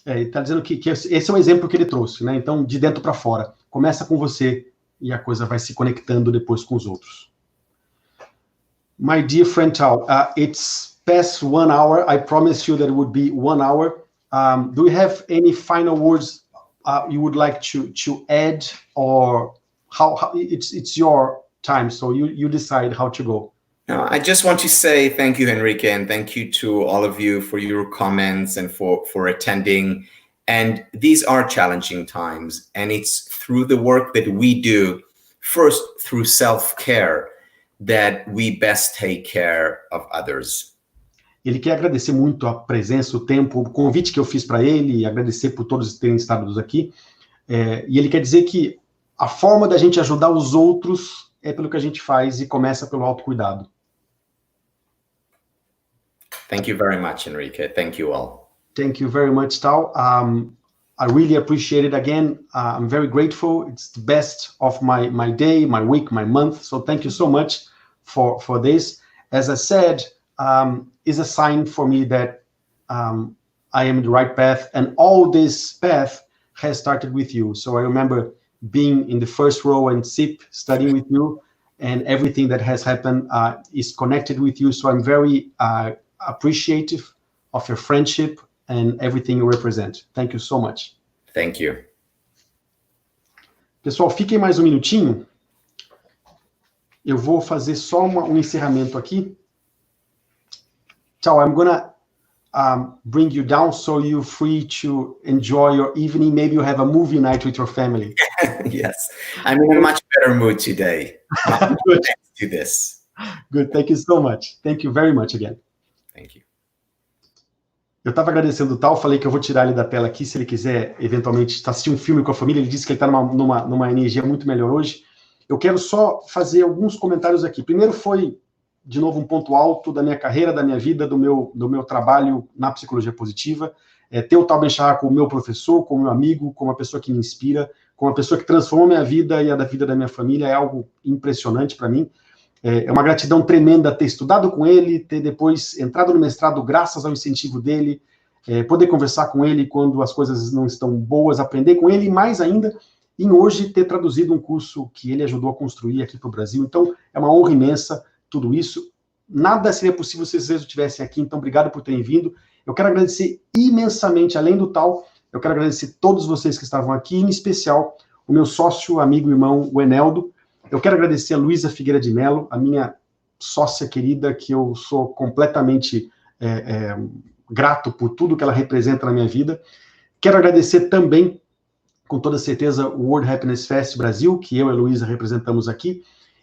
Ele está dizendo que esse é o exemplo que ele trouxe, né? Então, de dentro para fora. Começa com você e a coisa vai se conectando depois com os outros. My dear friend Tal, it's past 1 hour. I promised you that it would be 1 hour. Do you have any final words you would like to add, or how it's your time, so you decide how to go. No, I just want to say thank you, Enrique, and thank you to all of you for your comments and for attending. And these are challenging times, and it's through the work that we do, first through self-care, that we best take care of others. Ele quer agradecer muito a presença, o tempo, o convite que eu fiz para ele, e agradecer por todos terem estado aqui. E ele quer dizer que a forma da gente ajudar os outros é pelo que a gente faz e começa pelo autocuidado. Thank you very much, Enrique. Thank you all. Thank you very much, Tal. I really appreciate it again. I'm very grateful. It's the best of my day, my week, my month. So thank you so much for this. As I said, is a sign for me that I am in the right path, and all this path has started with you. So I remember being in the first row and SIP studying with you, and everything that has happened is connected with you. So I'm very appreciative of your friendship and everything you represent. Thank you so much. Thank you. Pessoal, fiquem mais um minutinho. Eu vou fazer só um encerramento aqui. So I'm gonna bring you down so you're free to enjoy your evening. Maybe you have a movie night with your family. Yes, I'm in a much better mood today. Good. Thanks to this. Good, thank you so much. Thank you very much again. Thank you. Eu estava agradecendo o Tal, falei que eu vou tirar ele da tela aqui, se ele quiser, eventualmente, assistir um filme com a família. Ele disse que ele está numa energia muito melhor hoje. Eu quero só fazer alguns comentários aqui. Primeiro foi de novo, um ponto alto da minha carreira, da minha vida, do meu trabalho na psicologia positiva. Ter o Tal Ben-Shahar como meu professor, como meu amigo, como uma pessoa que me inspira, como uma pessoa que transformou minha vida e a da vida da minha família, é algo impressionante para mim. É uma gratidão tremenda ter estudado com ele, ter depois entrado no mestrado graças ao incentivo dele, poder conversar com ele quando as coisas não estão boas, aprender com ele, e mais ainda, em hoje ter traduzido um curso que ele ajudou a construir aqui para o Brasil. Então, é uma honra imensa tudo isso. Nada seria possível se vocês estivessem aqui, então obrigado por terem vindo. Eu quero agradecer imensamente, além do Tal, eu quero agradecer todos vocês que estavam aqui, em especial o meu sócio, amigo e irmão, o Eneldo. Eu quero agradecer a Luísa Figueira de Mello, a minha sócia querida, que eu sou completamente grato por tudo que ela representa na minha vida. Quero agradecer também, com toda certeza, o World Happiness Fest Brasil, que eu e a Luísa representamos aqui,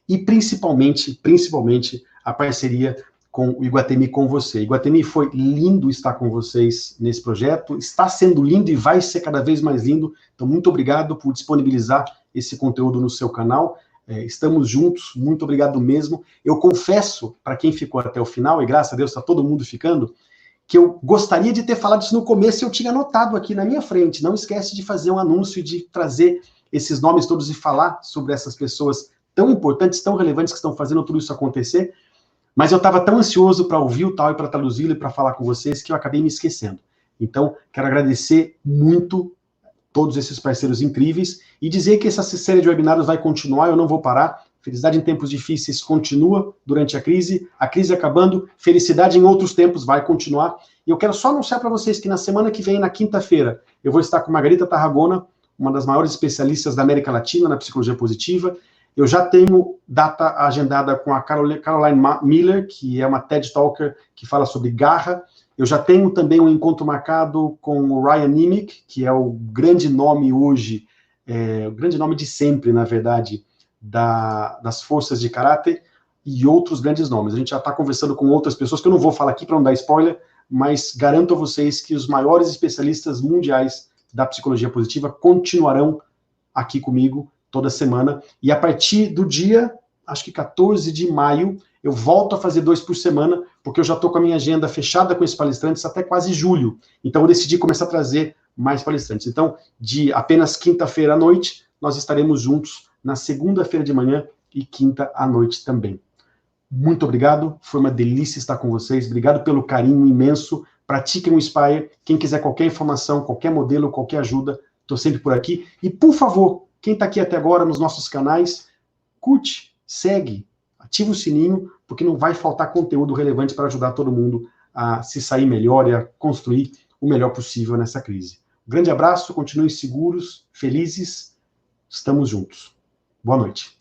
e principalmente a parceria com o Iguatemi, com você. Iguatemi, foi lindo estar com vocês nesse projeto, está sendo lindo e vai ser cada vez mais lindo, então muito obrigado por disponibilizar esse conteúdo no seu canal. Estamos juntos, muito obrigado mesmo. Eu confesso, para quem ficou até o final, e graças a Deus está todo mundo ficando, que eu gostaria de ter falado isso no começo, eu tinha anotado aqui na minha frente. Não esquece de fazer um anúncio e de trazer esses nomes todos e falar sobre essas pessoas tão importantes, tão relevantes, que estão fazendo tudo isso acontecer. Mas eu estava tão ansioso para ouvir o Tal e para traduzi-lo e para falar com vocês que eu acabei me esquecendo. Então, quero agradecer muito todos esses parceiros incríveis e dizer que essa série de webinários vai continuar, eu não vou parar. Felicidade em tempos difíceis continua durante a crise acabando, felicidade em outros tempos vai continuar. E eu quero só anunciar para vocês que na semana que vem, na quinta-feira, eu vou estar com Margarita Tarragona, uma das maiores especialistas da América Latina na psicologia positiva. Eu já tenho data agendada com a Caroline Miller, que é uma TED Talker que fala sobre garra. Eu já tenho também um encontro marcado com o Ryan Nimick, que é o grande nome hoje, o grande nome de sempre, na verdade, das forças de caráter, e outros grandes nomes. A gente já está conversando com outras pessoas, que eu não vou falar aqui para não dar spoiler, mas garanto a vocês que os maiores especialistas mundiais da psicologia positiva continuarão aqui comigo toda semana, e a partir do dia, acho que 14 de maio, eu volto a fazer 2 por semana, porque eu já estou com a minha agenda fechada com esses palestrantes até quase julho. Então eu decidi começar a trazer mais palestrantes. Então, de apenas quinta-feira à noite, nós estaremos juntos na segunda-feira de manhã e quinta à noite também. Muito obrigado, foi uma delícia estar com vocês, obrigado pelo carinho imenso, pratiquem o Spire, quem quiser qualquer informação, qualquer modelo, qualquer ajuda, estou sempre por aqui. E, por favor, quem está aqui até agora nos nossos canais, curte, segue, ativa o sininho, porque não vai faltar conteúdo relevante para ajudar todo mundo a se sair melhor e a construir o melhor possível nessa crise. Um grande abraço, continuem seguros, felizes, estamos juntos. Boa noite.